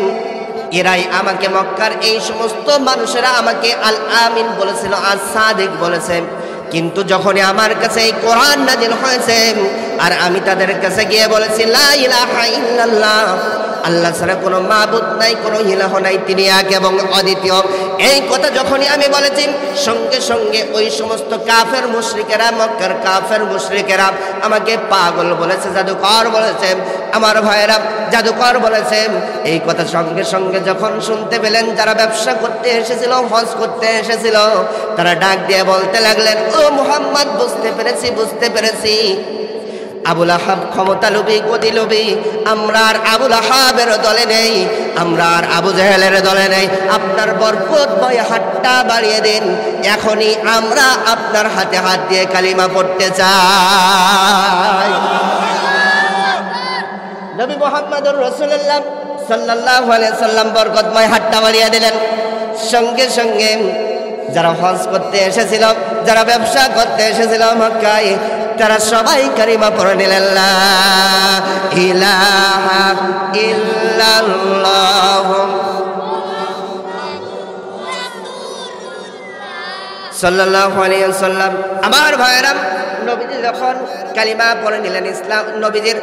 এরাই আমাকে মক্কার এই সমস্ত মানুষেরা আমাকে আল আমিন বলেছিল আর সাদিক বলেছে কিন্তু যখনই আমার কাছে এই কোরআন নাযিল হয়েছে আর আমি তাদের কাছে গিয়ে বলেছি লা ইলাহা ইল্লাল্লাহ আল্লাহ ছাড়া কোনো মাবুদ নাই কোনো ইলাহ নাই তিনি এক এবং অদ্বিতীয় এই কথা যখনই আমি বলেছি সঙ্গে সঙ্গে ওই সমস্ত কাফের মুশরিকেরা মক্কার কাফের মুশরিকেরা আমাকে পাগল বলেছে জাদুকর বলেছে আমার ভাইয়েরা জাদুকর বলেছে এই কথা সঙ্গে সঙ্গে যখন শুনতে পেলেন যারা ব্যবসা করতে এসেছিল হজ করতে এসেছিল তারা ডাক দিয়ে বলতে লাগলেন ও মুহাম্মদ বুঝতে পেরেছি আবুল আহাব ক্ষমতালোভী গদিলোভী আমরা আর আবুল আহাবের দলে নেই আমরা আর আবু জেহেলের দলে নেই আপনার বরকতময় হাতটা বাড়িয়ে দিন এখনই আমরা আপনার হাতে হাত দিয়ে কালিমা পড়তে চাই নবী মুহাম্মদুর রাসূলুল্লাহ সাল্লাল্লাহু আলাইহি সাল্লাম বরকতময় হাতটা বাড়িয়ে দিলেন সঙ্গে সঙ্গে যারা হজ করতে এসেছিল যারা ব্যবসা করতে এসেছিল মক্কায় তারা সবাই কালিমা পড়ে নিলেন লা ইলাহা ইল্লাল্লাহ সাল্লাল্লাহু আলাইহি ওয়াসাল্লাম আমার ভাইরা নবীজি যখন কালিমা পড়ে নিলেন ইসলাম নবীজির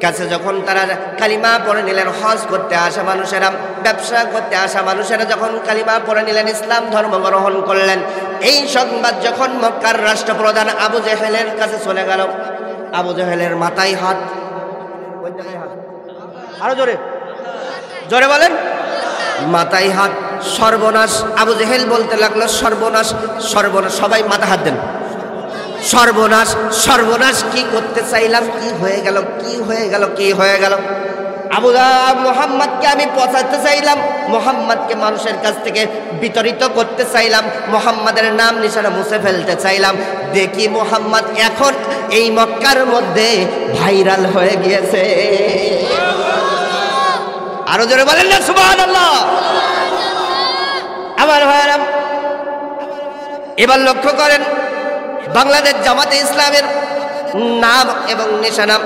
কাছে যখন তারা কালিমা পড়ে নিলেন হজ করতে আসা মানুষেরা ব্যবসা করতে আসা মানুষেরা যখন কালিমা পড়ে নিলেন ইসলাম ধর্ম গ্রহণ করলেন এই সংবাদ যখন মক্কার রাষ্ট্রপ্রধান আবু জেহেলের কাছে চলে গেল আবু জেহেলের মাথায় হাত আরো জোরে জোরে বলেন মাথায় হাত সর্বনাশ আবু জেহেল বলতে লাগলো সর্বনাশ সর্বনাশ সবাই মাথা হাত দেন সর্বনাশ সর্বনাশ, কি করতে চাইলাম, কি হয়ে গেল, কি হয়ে গেল, কি হয়ে গেল। মোহাম্মদকে আমি পৌঁছাতে চাইলাম, মোহাম্মদকে মানুষের কাছ থেকে বিতরিত করতে চাইলাম, মোহাম্মদের নাম নিশানা মুছে ফেলতে চাইলাম। দেখি মোহাম্মদ এখন এই মক্কার মধ্যে ভাইরাল হয়ে গিয়েছে। আরো জোরে বলেন না সুবহানাল্লাহ। আমার ভাইরা, এবার লক্ষ্য করেন বাংলাদেশ জামাতে ইসলামের নাম এবং নিশানা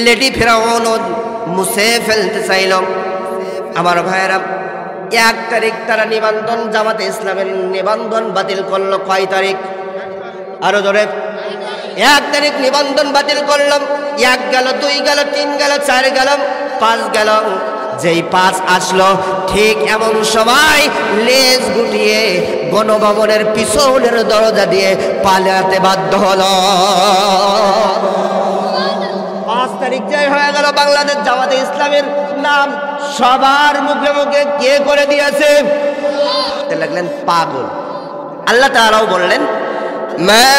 লেডি ফেরাউন মুছে ফেলতে চাইল। আমার ভাইয়েরা, 1 তারিখ তারা নিবন্ধন, জামাতে ইসলামের নিবন্ধন বাতিল করলো। কয় তারিখ? আরো ধরে 1 তারিখ নিবন্ধন বাতিল করলাম। 1 গেল, 2 গেল, 3 গেল, 4 গেল, 5 গেল। যেই 5 আসলো ঠিক এমন সময় লেজ গুটিয়ে গণভবনের পিছনের দরজা দিয়ে পালাতে বাধ্য হলো। 5 তারিখ যাই হয়ে গেল, বাংলাদেশ জামাতে ইসলামের নাম সবার মুখে মুখে কে করে দিয়েছে? লাগলেন পাগল। আল্লাহ তাআলাও বললেন, মা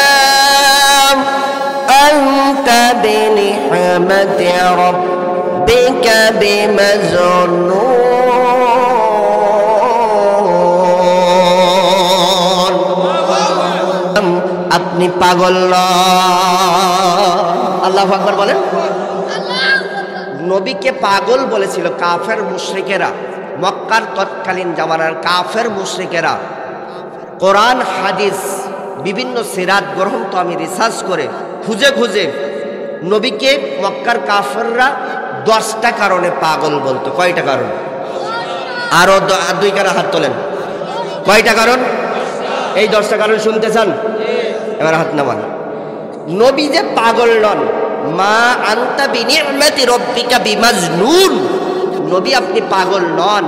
আনতা বিনিহমাতি রাব্বিকা বিমাজনুন। আপনি পাগল না। আল্লাহু আকবার বলেন। নবীকে পাগল বলেছিল কাফের মুশরিকেরা, মক্কার তৎকালীন জামানার কাফের মুশরিকেরা। কোরআন হাদিস বিভিন্ন সিরাত গ্রন্থ আমি রিসার্চ করে খুঁজে খুঁজে নবীকে মক্কার কাফেররা 10টা কারণে পাগল বলতো। কয়টা কারণ? আরো 2 কারা হাত তোলেন। কয়টা কারণ? এই 10টা কারণ শুনতে চান? এবার হাত নামান। নবী যে পাগল নন, মা আনতা বিনি'মাতি রাব্বিকা বিমাজনুন, নবী আপনি পাগল নন।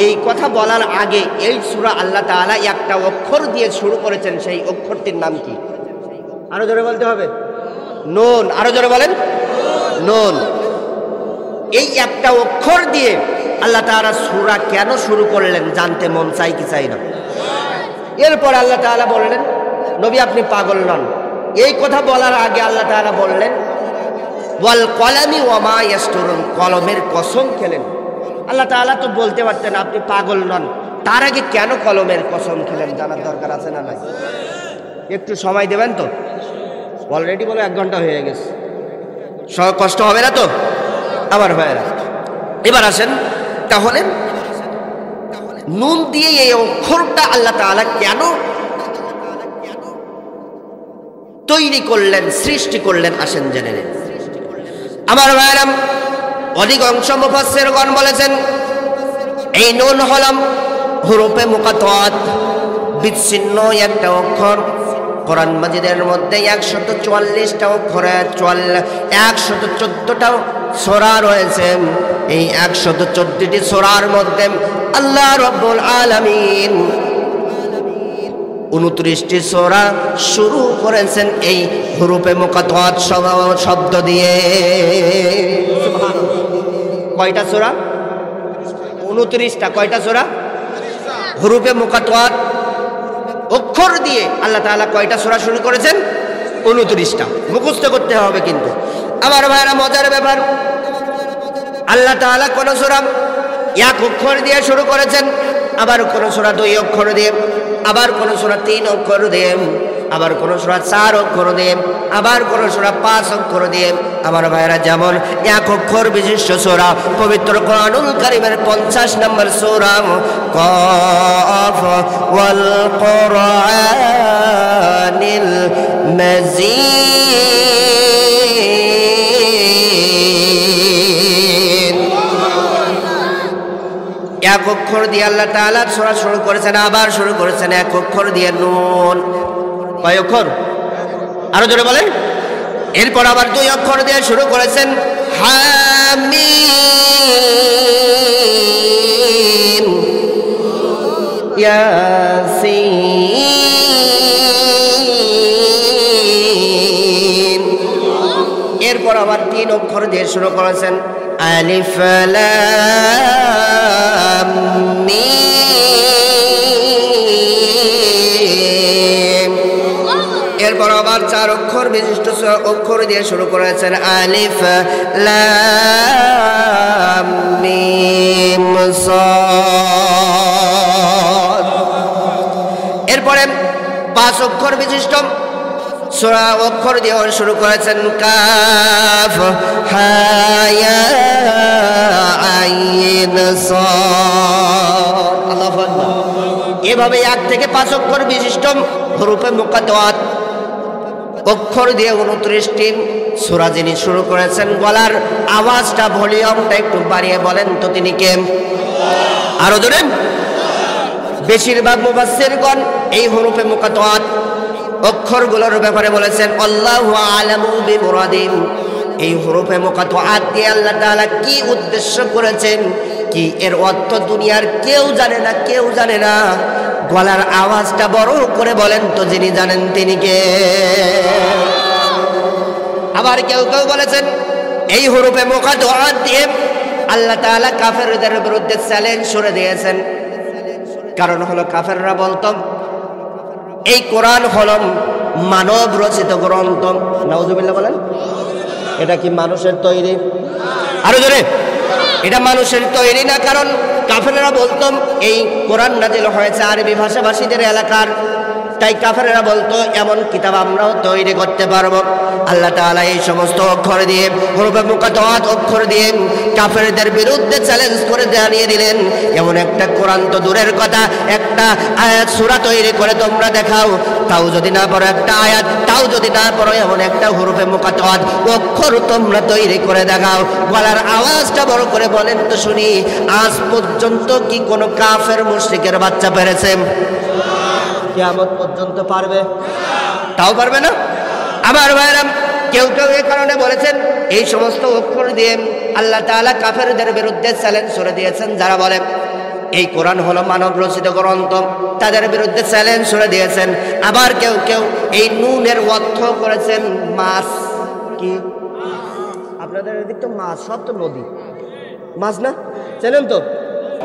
এই কথা বলার আগে এই সূরা আল্লাহ তাআলা একটা অক্ষর দিয়ে শুরু করেছেন। সেই অক্ষরটির নাম কি? আরো জোরে বলতে হবে। নুন। আরো জোরে বলেন। নুন। এই একটা অক্ষর দিয়ে আল্লাহ তাআলা সূরা কেন শুরু করলেন জানতে মন চাই কি চাই না? এরপর আল্লাহ তাআলা বললেন, নবী আপনি পাগল নন। এই কথা বলার আগে আল্লাহ তাআলা বললেন, ওয়াল কলামি ওয়া মা ইয়াসতুরুন, কলমের কসম খেলেন। আল্লাহ তাআলা তো বলতে পারতেন আপনি পাগল নন, তার আগে কেন কলমের কসম খেলেন জানার দরকার আছে না নাই? একটু সময় দেবেন তো? অলরেডি বলে 1 ঘন্টা হয়ে গেছে, কষ্ট হবে না তো আমার ভাইয়েরা? এবার আসেন, তাহলে নুন দিয়ে এই অক্ষরটা আল্লাহ তাআলা কেন তৈরি করলেন, সৃষ্টি করলেন, আসেন জেনে নিন। আমার ভাইয়েরা, অধিকাংশ মুফাসসিরগণ বলেছেন এই নুন হলাম হুরুফে মুকাত্তাআত, বিচ্ছিন্ন একটা অক্ষর। কোরআন মাজিদের মধ্যে 144টা অক্ষরে 114টা সূরা রয়েছে। এই 114টি সূরার মধ্যে আল্লাহ রাব্বুল আলামিন 29টি সূরা শুরু করেছেন এই হুরুফে মুকাত্তাআত শব্দ দিয়ে। কয়টা সূরা? 29টা। কয়টা সূরা? হুরুফে মুকাত্তাআত অক্ষর দিয়ে আল্লাহ তাআলা কয়টা সূরা শুরু করেছেন? 29টা। মুখস্থ করতে হবে কিন্তু। আমার ভাইরা, মজার ব্যাপার, আল্লাহ তাআলা কোন সূরা 1 অক্ষর দিয়ে শুরু করেছেন, আবার কোন সূরা 2 অক্ষর দিয়ে, আবার কোন সূরা 3 অক্ষর দিয়ে, আবার কোন সূরা 4 অক্ষর দিয়ে, আবার কোন সূরা 5 অক্ষর দিয়ে। আমার ভাইরা, যেমন 1 অক্ষর বিশিষ্ট সূরা পবিত্র কোরআনুল কারীমের 50 নম্বর সূরা কাফ ওয়াল কোরআনিল মাজিদ। 1 অক্ষর দিয়ে আল্লাহ তাআলা সূরা শুরু করেছেন, আবার শুরু করেছেন 1 অক্ষর দিয়ে, নুন। কয় অক্ষর? আরো জোরে বলেন। এরপর আবার 2 অক্ষর দিয়ে শুরু করেছেন, হামিম, ইয়াসিন। এরপর আবার 3 অক্ষর দিয়ে শুরু করেছেন, আলিফ লাম মিম। আবার 4 অক্ষর বিশিষ্ট অক্ষর দিয়ে শুরু করেছেন আলিফ লাম মিম সাদ। এরপরে 5 অক্ষর বিশিষ্ট সূরা অক্ষর দিয়ে শুরু করেছেন কাফ হা ইয়া আইন সাদ। আল্লাহু আকবার। এভাবে 1 থেকে 5 অক্ষর বিশিষ্ট হরফে মুকাদ্দাত অক্ষর দিয়ে 29টি সূরা যিনি শুরু করেছেন, গলার আওয়াজটা ভলিউমটা একটু বাড়িয়ে বলেন তো তিনি কে? আরো জোরে। বেশিরভাগ মুফাসসিরগণ এই হরফে মুকাদ্দাত অক্ষরগুলোর ব্যাপারে বলেছেন আল্লাহু আ'লামু বিমুরাদিন। এই হরফে মুকাদ্দাত দিয়ে আল্লাহ তাআলা কি উদ্দেশ্য করেছেন, কি এর অর্থ দুনিয়ার কেউ জানে না, কেউ জানে না। গলার আওয়াজটা বড় করে বলেন তো যিনি জানেন তিনি কে? আবার কেউ কেউ বলেছেন এই হরফে মুকাদ্দাত দিয়ে আল্লাহ তাআলা কাফেরদের বিরুদ্ধে চ্যালেঞ্জ ছুড়ে দিয়েছেন। কারণ হলো কাফেররা বলতো এই কোরআন হলো মানব রচিত গ্রন্থ। নাউজুবিল্লাহ বলেন। এটা কি মানুষের তৈরি? আরো জোরে। এটা মানুষের তৈরি না। কারণ কাফেররা বলতো এই কোরআন নাজিল হয়েছে আরবি ভাষাভাষীদের এলাকার, তাই কাফেররা বলতো এমন কিতাব আমরাও তৈরি করতে পারবো। আল্লাহ তাআলা এই সমস্ত অক্ষর দিয়ে হরফে মুকাদ্দাত অক্ষর দিয়ে কাফেরদের বিরুদ্ধে চ্যালেঞ্জ করে জানিয়ে দিলেন এমন একটা কোরআন তো দূরের কথা, একটা আয়াত সূরা তৈরি করে তোমরা দেখাও। তাও যদি না পারো একটা আয়াত, তাও যদি না পারো এমন একটা হরফে মুকাদ্দাত অক্ষর তোমরা তৈরি করে দেখাও। গলার আওয়াজটা বড় করে বলেন তো শুনি। আজ পর্যন্ত কি কোনো কাফের মুশরিকের বাচ্চা পেরেছে? কিয়ামত পর্যন্ত পারবে? তাও পারবে না। আমার ভাইরা, কেউ কেউ এই কারণে বলেছেন এই সমস্ত অক্ষর দিয়ে আল্লাহ তাআলা কাফেরদের বিরুদ্ধে চ্যালেঞ্জ ছুড়ে দিয়েছেন। যারা বলে এই কোরআন হলো মানব রচিত গ্রন্থ, তাদের বিরুদ্ধে চ্যালেঞ্জ ছুড়ে দিয়েছেন। আবার কেউ কেউ এই নুনের অর্থ করেছেন মাছ। কি আপনাদের এদিক তো মাছ, সব তো নদী, মাছ না, চেনেন তো?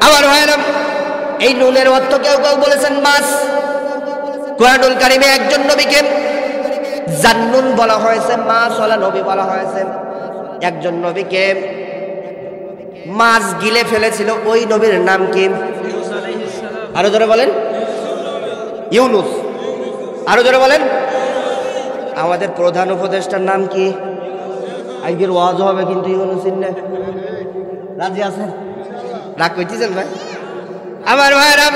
আমার ভাইরা, এই নুনের অর্থ কেউ কেউ বলেছেন মাছ। কোরআনুল কারীমে একজন নবীকে জান্নুন বলা হয়েছে, মাছওয়ালা নবী বলা হয়েছে। একজন নবীকে মাছ গিলে ফেলেছিল, ওই নবীর নাম কি? আরো জোরে বলেন। ইউনুস। আরো জোরে বলেন। আমাদের প্রধান উপদেষ্টার নাম কি? আজকের ওয়াজ হবে কিন্তু ইউনুস ইন্নে রাজি আছেন? রাগ করতেছেন ভাই? আমার ভাইরা,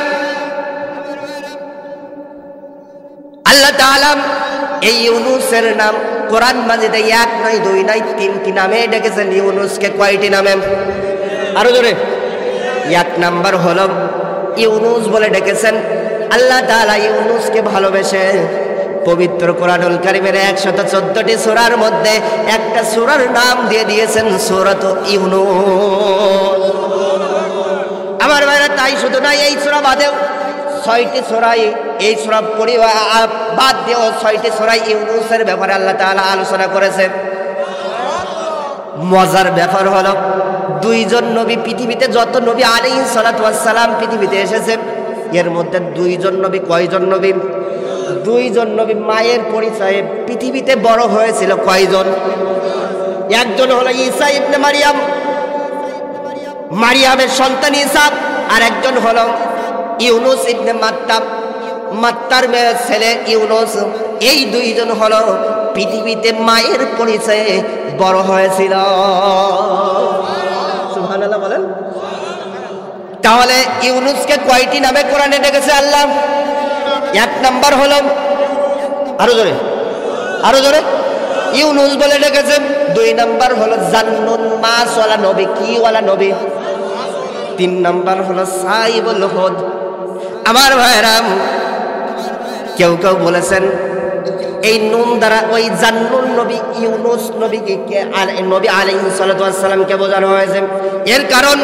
আল্লাহ তাআলা এই ইউনুসের নাম কোরআন মাজিদে 1 নয় 2 নয় 3টি নামে ডেকেছেন। ইউনুসকে কয়টি নামে? আরো জোরে। 1 নাম্বার হলো ইউনুস বলে ডেকেছেন। আল্লাহ তাআলা ইউনুসকে ভালোবেসে পবিত্র কোরআনুল কারীমের 114টি সূরার মধ্যে একটা সূরার নাম দিয়ে দিয়েছেন সূরাত ইউনুস। আমার ভাইরা, তাই শুধু না, এই সূরা বাদেও 6টি সূরাই, এই সূরা বাদ দিয়েও 6টি সূরাই ইউনুসের ব্যাপারে আল্লাহ তাআলা আলোচনা করেছেন। মজার ব্যাপার হলো 2 জন নবী পৃথিবীতে, যত নবী আলাইহিস সালাতু ওয়াস সালাম পৃথিবীতে এসেছেন এর মধ্যে 2 জন নবী, কয়জন নবী? 2 জন নবী মায়ের পরিচয়ে পৃথিবীতে বড় হয়েছিল কয়জন? একজন হলো ঈসা ইবনে মারিয়াম, মারিয়ামের সন্তান ঈসা, আর একজন হলো ইউনুস ইবনে মাত্তা, মাত্তার মেয়ের ছেলে ইউনুস। এই 2 জন হলো পৃথিবীতে মায়ের পরিচয়ে বড় হয়েছিল। সুবহানাল্লাহ বলেন। তাহলে ইউনুসকে কয়টি নামে কোরআনে ডেকেছে আল্লাহ? 1 নাম্বার হলো, আরো জোরে, আরো জোরে, ইউনুস বলে ডেকেছে। 2 নাম্বার হলো জান্নুন, মাছওয়ালা নবী। কি ওয়ালা নবী? 3 নাম্বার হলো সাইবুল হুদ। আমার ভাইরা, কেউ কেউ বলেছেন এই নুন দ্বারা ওই জান্নুন নবী ইউনুস নবীকে নবী আলাইহিস সালাতু ওয়াস সালামকে বোঝানো হয়েছে। এর কারণ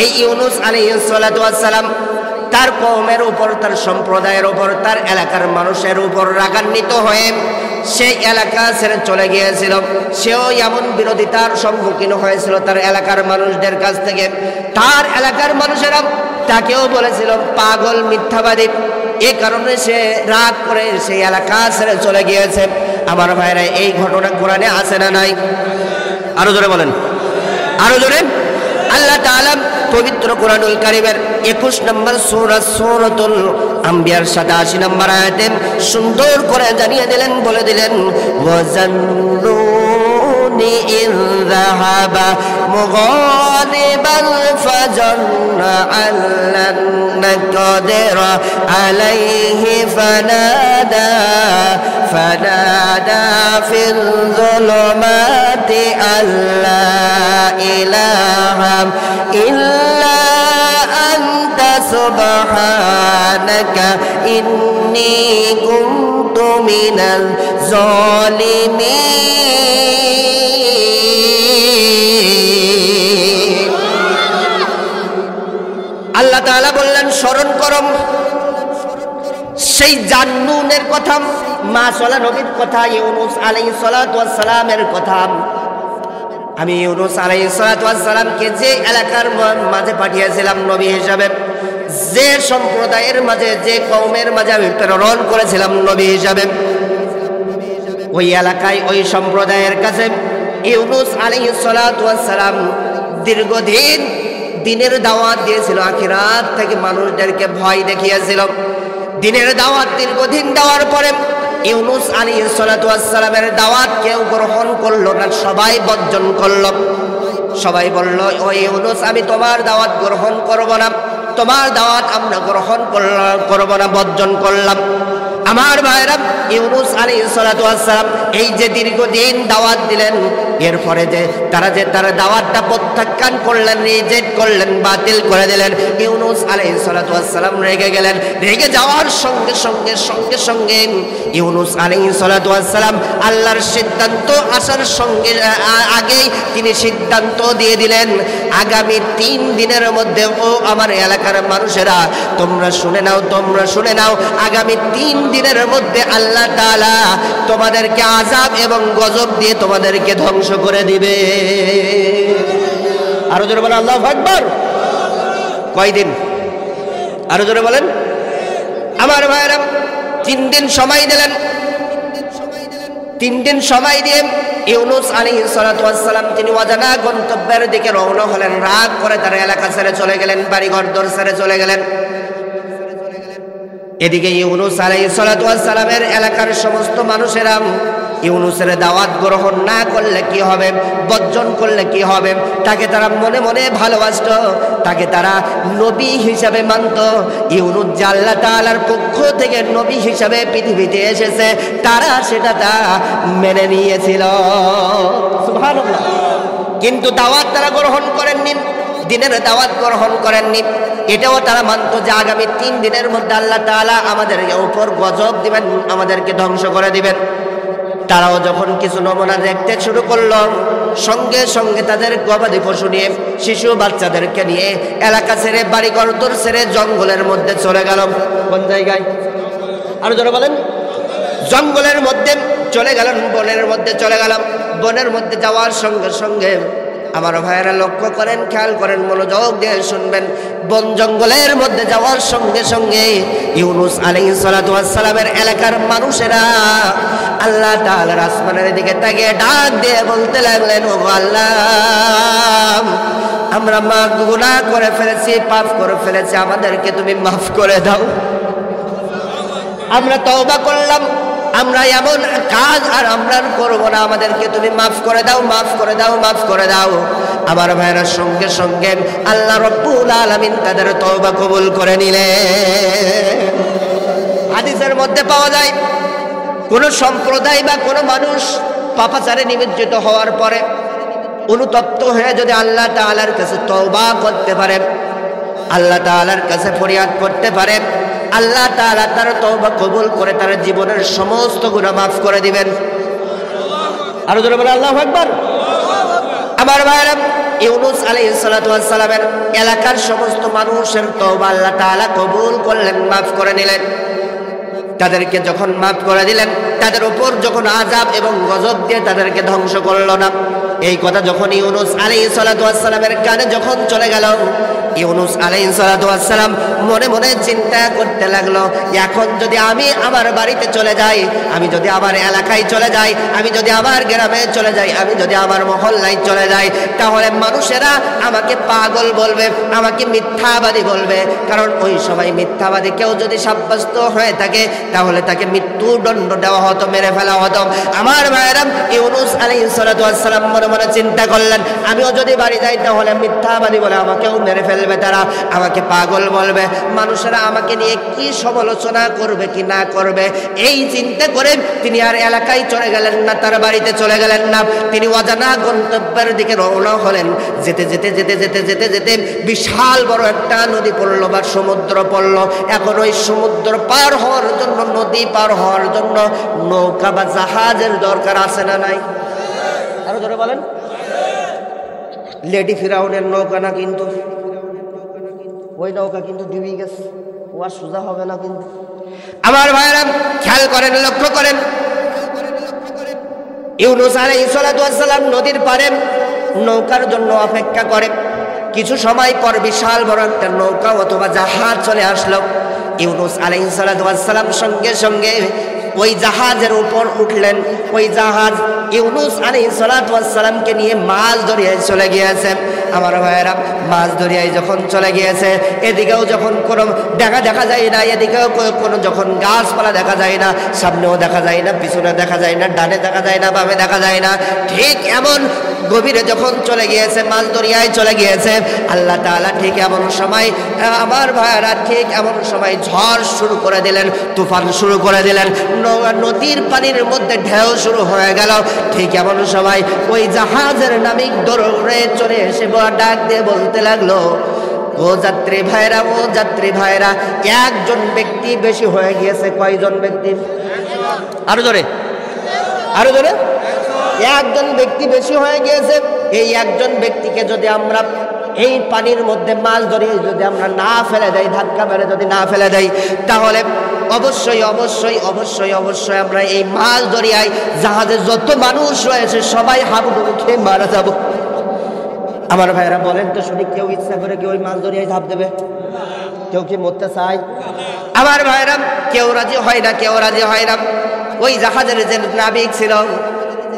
এই ইউনুস আলাইহিস সালাতু ওয়াস সালাম তার কওমের উপর, তার সম্প্রদায়ের উপর, তার এলাকার মানুষের উপর রাগান্বিত হয়ে সেই এলাকা ছেড়ে চলে গিয়েছিল। সেও এমন বিরোধিতার সম্মুখীন হয়েছিল তার এলাকার মানুষদের কাছ থেকে। তার এলাকার মানুষেরা তাকেও বলেছিল পাগল, মিথ্যাবাদী। এই কারণে সে রাগ করে সেই এলাকা ছেড়ে চলে গিয়েছে। আমার ভাইরা এই ঘটনা কোরআনে আছে না নাই? আরো জোরে বলেন, আরো জোরে। আল্লাহ তাআলা পবিত্র কোরআনুল কারীমের 21 নম্বর সূরা সূরাতুল আম্বিয়ার 87 নম্বর আয়াতে সুন্দর করে জানিয়ে দিলেন, বলে দিলেন ওয়াজান্নুনি ইয যাহাবা মুগাদিবান ফাজান্না আল্লান নাকদিরা আলাইহি ফানাদা ফিল যুলুমাতি আল্লা ইলাহা ইল্লা আনতা সুবহানাকা ইন্নী কুনতু মিনাল জালিমিন। আল্লাহ তাআলা বললেন স্মরণ করো সেই জান্নুনের কথা, মাশাআল্লাহ নবীর কথা, ইউনুস আলাইহিস সালাতু ওয়াস সালামের কথা। আমি ইউনুস আলাইহিস সালাতু ওয়াস সালামকে যে এলাকার মাঝে পাঠিয়েছিলাম নবী হিসাবে, যে সম্প্রদায়ের মাঝে, যে কওমের মাঝে আমি প্রেরণ করেছিলাম নবী হিসাবে, ওই এলাকায় ওই সম্প্রদায়ের কাছে ইউনুস আলাইহিস সালাতু ওয়াস সালাম দীর্ঘদিন দিনের দাওয়াত দিয়েছিল, আখিরাত থেকে মানুষদেরকে ভয় দেখিয়েছিল। দিনের দাওয়াত দীর্ঘদিন দেওয়ার পরে ইউনুস আলাইহিস সালাতু ওয়াস সালামের দাওয়াত কেউ গ্রহণ করলো না, সবাই বর্জন করলো। সবাই বলল, ও ইউনুস, আমি তোমার দাওয়াত গ্রহণ করব না, তোমার দাওয়াত আমরা গ্রহণ করব না, বর্জন করলাম। আমার ভাইরা, ইউনুস আলাইহিস সালাতু ওয়াস সালাম এই যে দীর্ঘদিন দাওয়াত দিলেন, এরপরে যে তারা দাওয়াতটা প্রত্যাখ্যান করলেন, রিজেক্ট করলেন, বাতিল করে দিলেন, ইউনুস আলাইহিস সালাতু ওয়াস সালাম রেগে গেলেন। রেগে যাওয়ার সঙ্গে সঙ্গে ইউনুস আলাইহিস সালাতু ওয়াস সালাম আল্লাহর সিদ্ধান্ত আসার সঙ্গে আগেই তিনি সিদ্ধান্ত দিয়ে দিলেন, আগামী 3 দিনের মধ্যে, ও আমার এলাকার মানুষেরা তোমরা শুনে নাও, আগামী 3 দিনের মধ্যে আল্লাহ তাআলা তোমাদেরকে আযাব এবং গজব দিয়ে তোমাদেরকে ধ্বংস করে দিবে। আরো জোরে বলেন আল্লাহু আকবার। কয়দিন? আরো জোরে বলেন। আমার ভাইরা 3 দিন সময় দিলেন। 3 দিন সময় দিয়ে ইউনুস আলাইহিস সালাতু ওয়াস সালাম তিনি অজানা গন্তব্যের দিকে রওনা হলেন। রাগ করে তার এলাকা ছেড়ে চলে গেলেন, বাড়িঘর ছেড়ে চলে গেলেন। এদিকে ইউনুস আলাইহিস সালাতু ওয়াস সালামের এলাকার সমস্ত মানুষেরা ইউনুসের দাওয়াত গ্রহণ না করলে কি হবে, বর্জন করলে কি হবে, তাকে তারা মনে মনে ভালোবাসত, তাকে তারা নবী হিসাবে মানত। ইউনুস যে আল্লাহ তাআলার পক্ষ থেকে নবী হিসাবে পৃথিবীতে এসেছে, তারা সেটা মেনে নিয়েছিল। সুবহানাল্লাহ। কিন্তু দাওয়াত তারা গ্রহণ করেননি, দিনের দাওয়াত গ্রহণ করেননি। এটাও তারা মানত যে আগামী 3 দিনের মধ্যে আল্লাহ তাআলা আমাদের উপর গজব দিবেন, আমাদেরকে ধ্বংস করে দিবেন। তারাও যখন কিছু নমুনা দেখতে শুরু করলো, সঙ্গে সঙ্গে তাদের গবাদি পশু নিয়ে, শিশু বাচ্চাদেরকে নিয়ে এলাকা ছেড়ে, বাড়িঘর ছেড়ে জঙ্গলের মধ্যে চলে গেল। কোন জায়গায়? আরো জোরে বলেন। জঙ্গলের মধ্যে চলে গেলেন, বনের মধ্যে চলে গেলাম। বনের মধ্যে যাওয়ার সঙ্গে সঙ্গে আমার ভাইয়েরা লক্ষ্য করেন, খেয়াল করেন, মনোযোগ দিয়ে শুনবেন। বন জঙ্গলের মধ্যে যাওয়ার সঙ্গে সঙ্গে ইউনুস আলাইহিস সালাতু ওয়াস সালামের এলাকার মানুষেরা আল্লাহ তাআলার আসমানের দিকে তাকিয়ে ডাক দিয়ে বলতে লাগলেন, ও আল্লাহ, আমরা গুনাহ করে ফেলেছি, পাপ করে ফেলেছি, আমাদেরকে তুমি মাফ করে দাও। আমরা তওবা করলাম, আমরা এমন কাজ আর আমরা করব না, আমাদেরকে তুমি মাফ করে দাও, মাফ করে দাও, মাফ করে দাও। আমার ভাইয়েরা সঙ্গে সঙ্গে আল্লাহ রাব্বুল আলামিন তাদের তওবা কবুল করে নিলেন। হাদিসের মধ্যে পাওয়া যায়, কোন সম্প্রদায় বা কোন মানুষ পাপাচারে নিমজ্জিত হওয়ার পরে অনুতপ্ত হয়ে যদি আল্লাহ তাআলার কাছে তওবা করতে পারে, আল্লাহ তাআলার কাছে ফরিয়াদ করতে পারে, আল্লাহ তাআলা তার তওবা কবুল করে তার জীবনের সমস্ত গুনাহ মাফ করে দিবেন। আরো জোরে বলেন আল্লাহু আকবার। আমার ভাইরা, ইউনুস আলাইহিস সালাতু ওয়াস সালামের এলাকার সমস্ত মানুষের তওবা আল্লাহ তাআলা কবুল করলেন, মাফ করে নিলেন। তাদেরকে যখন মাফ করে দিলেন, তাদের উপর যখন আযাব এবং গজব দিয়ে তাদেরকে ধ্বংস করল না, এই কথা যখন ইউনুস আলাইহিস সালাতু ওয়াস সালামের কানে যখন চলে গেল, ইউনুস আলাইহিস সালাতু ওয়াস সালাম মনে মনে চিন্তা করতে লাগলো, এখন যদি আমি আমার বাড়িতে চলে যাই, আমি যদি আমার এলাকায় চলে যাই, আমি যদি আমার গ্রামে চলে যাই, আমি যদি আমার মহল্লায় চলে যাই, তাহলে মানুষেরা আমাকে পাগল বলবে, আমাকে মিথ্যাবাদী বলবে। কারণ ওই সময় মিথ্যাবাদী কেউ যদি সাব্যস্ত হয়ে থাকে তাহলে তাকে মৃত্যুদণ্ড দেওয়া হতো, মেরে ফেলা হতো। আমার ভাইয়েরা, ইউনূস আলাইহিস সালাতু ওয়াস সালাম মনে মনে চিন্তা করলেন, আমিও যদি বাড়ি যাই তাহলে মিথ্যাবাদী বলে আমাকেও মেরে ফেলবে, তারা আমাকে পাগল বলবে, মানুষেরা আমাকে নিয়ে কি সমালোচনা করবে কি না করবে। এই চিন্তা করে তিনি আর এলাকায় চলে গেলেন না, তার বাড়িতে চলে গেলেন না। তিনি অজানা গন্তব্যের দিকে রওনা হলেন। যেতে যেতে যেতে যেতে যেতে যেতে বিশাল বড় একটা নদী পড়লো বা সমুদ্র পড়লো। এখন ওই সমুদ্র পার হওয়ার জন্য, নদী পার হওয়ার জন্য নৌকা বা জাহাজের দরকার আছে না নাই? আরো ধরে বলেন। লেডি ফিরাউনের নৌকা না, কিন্তু ওই নৌকা কিন্তু ডুবে গেছে, ও আর সোজা হবে না। কিন্তু আমার ভাইরা খেয়াল করেন, লক্ষ্য করেন, ইউনূস আলাইহিস সালাতু ওয়াস সালাম নদীর পাড়ে নৌকার জন্য অপেক্ষা করে। কিছু সময় পর বিশাল বড় একটা নৌকা অথবা জাহাজ চলে আসলো। ইউনূস আলাইহিস সালাতু ওয়াস সালাম সঙ্গে সঙ্গে ওই জাহাজের উপর উঠলেন। ওই জাহাজ ইউনূস আলাইহিস সালাতু ওয়াস সালামকে নিয়ে মাছ দরিয়ায় চলে গিয়েছে। আমার ভাইয়েরা, মাছ দরিয়ায় যখন চলে গিয়েছে, এদিকেও যখন কোনো দেখা যায় না, এদিকেও কোনো যখন গাছপালা দেখা যায় না, সামনেও দেখা যায় না, পিছনে দেখা যায় না, ডানে দেখা যায় না, বামে দেখা যায় না, ঠিক এমন গভীরে যখন চলে গিয়েছে, মাছ দরিয়ায় চলে গিয়েছে, আল্লাহ তাআলা ঠিক এমন সময়, আমার ভাইয়েরা, ঠিক এমন সময় ঝড় শুরু করে দিলেন, তুফান শুরু করে দিলেন, নদীর পানির মধ্যে ঢেউ শুরু হয়ে গেল। ঠিক এমন সময় ওই জাহাজের নাবিক দৌড়ে চলে এসে ডাক দিয়ে বলতে লাগলো, ও যাত্রী ভাইরা, ও যাত্রী ভাইরা, একজন ব্যক্তি বেশি হয়ে গিয়েছে। কয়জন ব্যক্তি? আরো জোরে, আরো জোরে। একজন ব্যক্তি বেশি হয়ে গিয়েছে। এই একজন ব্যক্তিকে যদি আমরা এই পানির মধ্যে মাছ ধরে যদি আমরা না ফেলে দেই, ধাক্কা মেরে যদি না ফেলে দেই, তাহলে অবশ্যই অবশ্যই অবশ্যই অবশ্যই আমরা এই মাছ দরিয়ায় জাহাজে যত মানুষ রয়েছে সবাই হাবুডুবু খেয়ে মারা যাব। আমার ভাইরা বলেন তো শুনি, কেউ ইচ্ছা করে কি ওই মাছ দরিয়ায় ঝাঁপ দেবে? কেউ কি মরতে চায়? আমার ভাইরা, কেউ রাজি হয় না, কেউ রাজি হয় না। ওই জাহাজের যে নাবিক ছিল,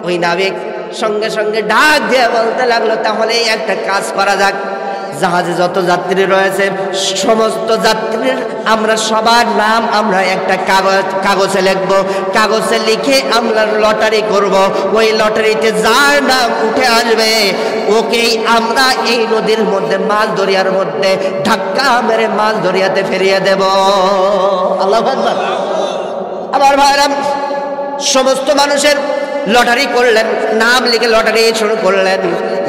ওই নাবিক সঙ্গে সঙ্গে ডাক দিয়ে বলতে লাগলো, তাহলে একটা কাজ করা যাক, জাহাজে যত যাত্রী রয়েছে সমস্ত যাত্রীর আমরা সবার নাম আমরা একটা কাগজে লিখবো, কাগজে লিখে আমরা লটারি করব। ওই লটারিতে যার নাম উঠে আসবে ওকেই আমরা এই নদীর মধ্যে, মাছ দরিয়ার মধ্যে ধাক্কা মেরে মাছ দরিয়াতে ফিরিয়ে দেব। আল্লাহু আকবার। আমার ভাইরা, সমস্ত মানুষের লটারি করলেন, নাম লিখে লটারি শুরু করলেন।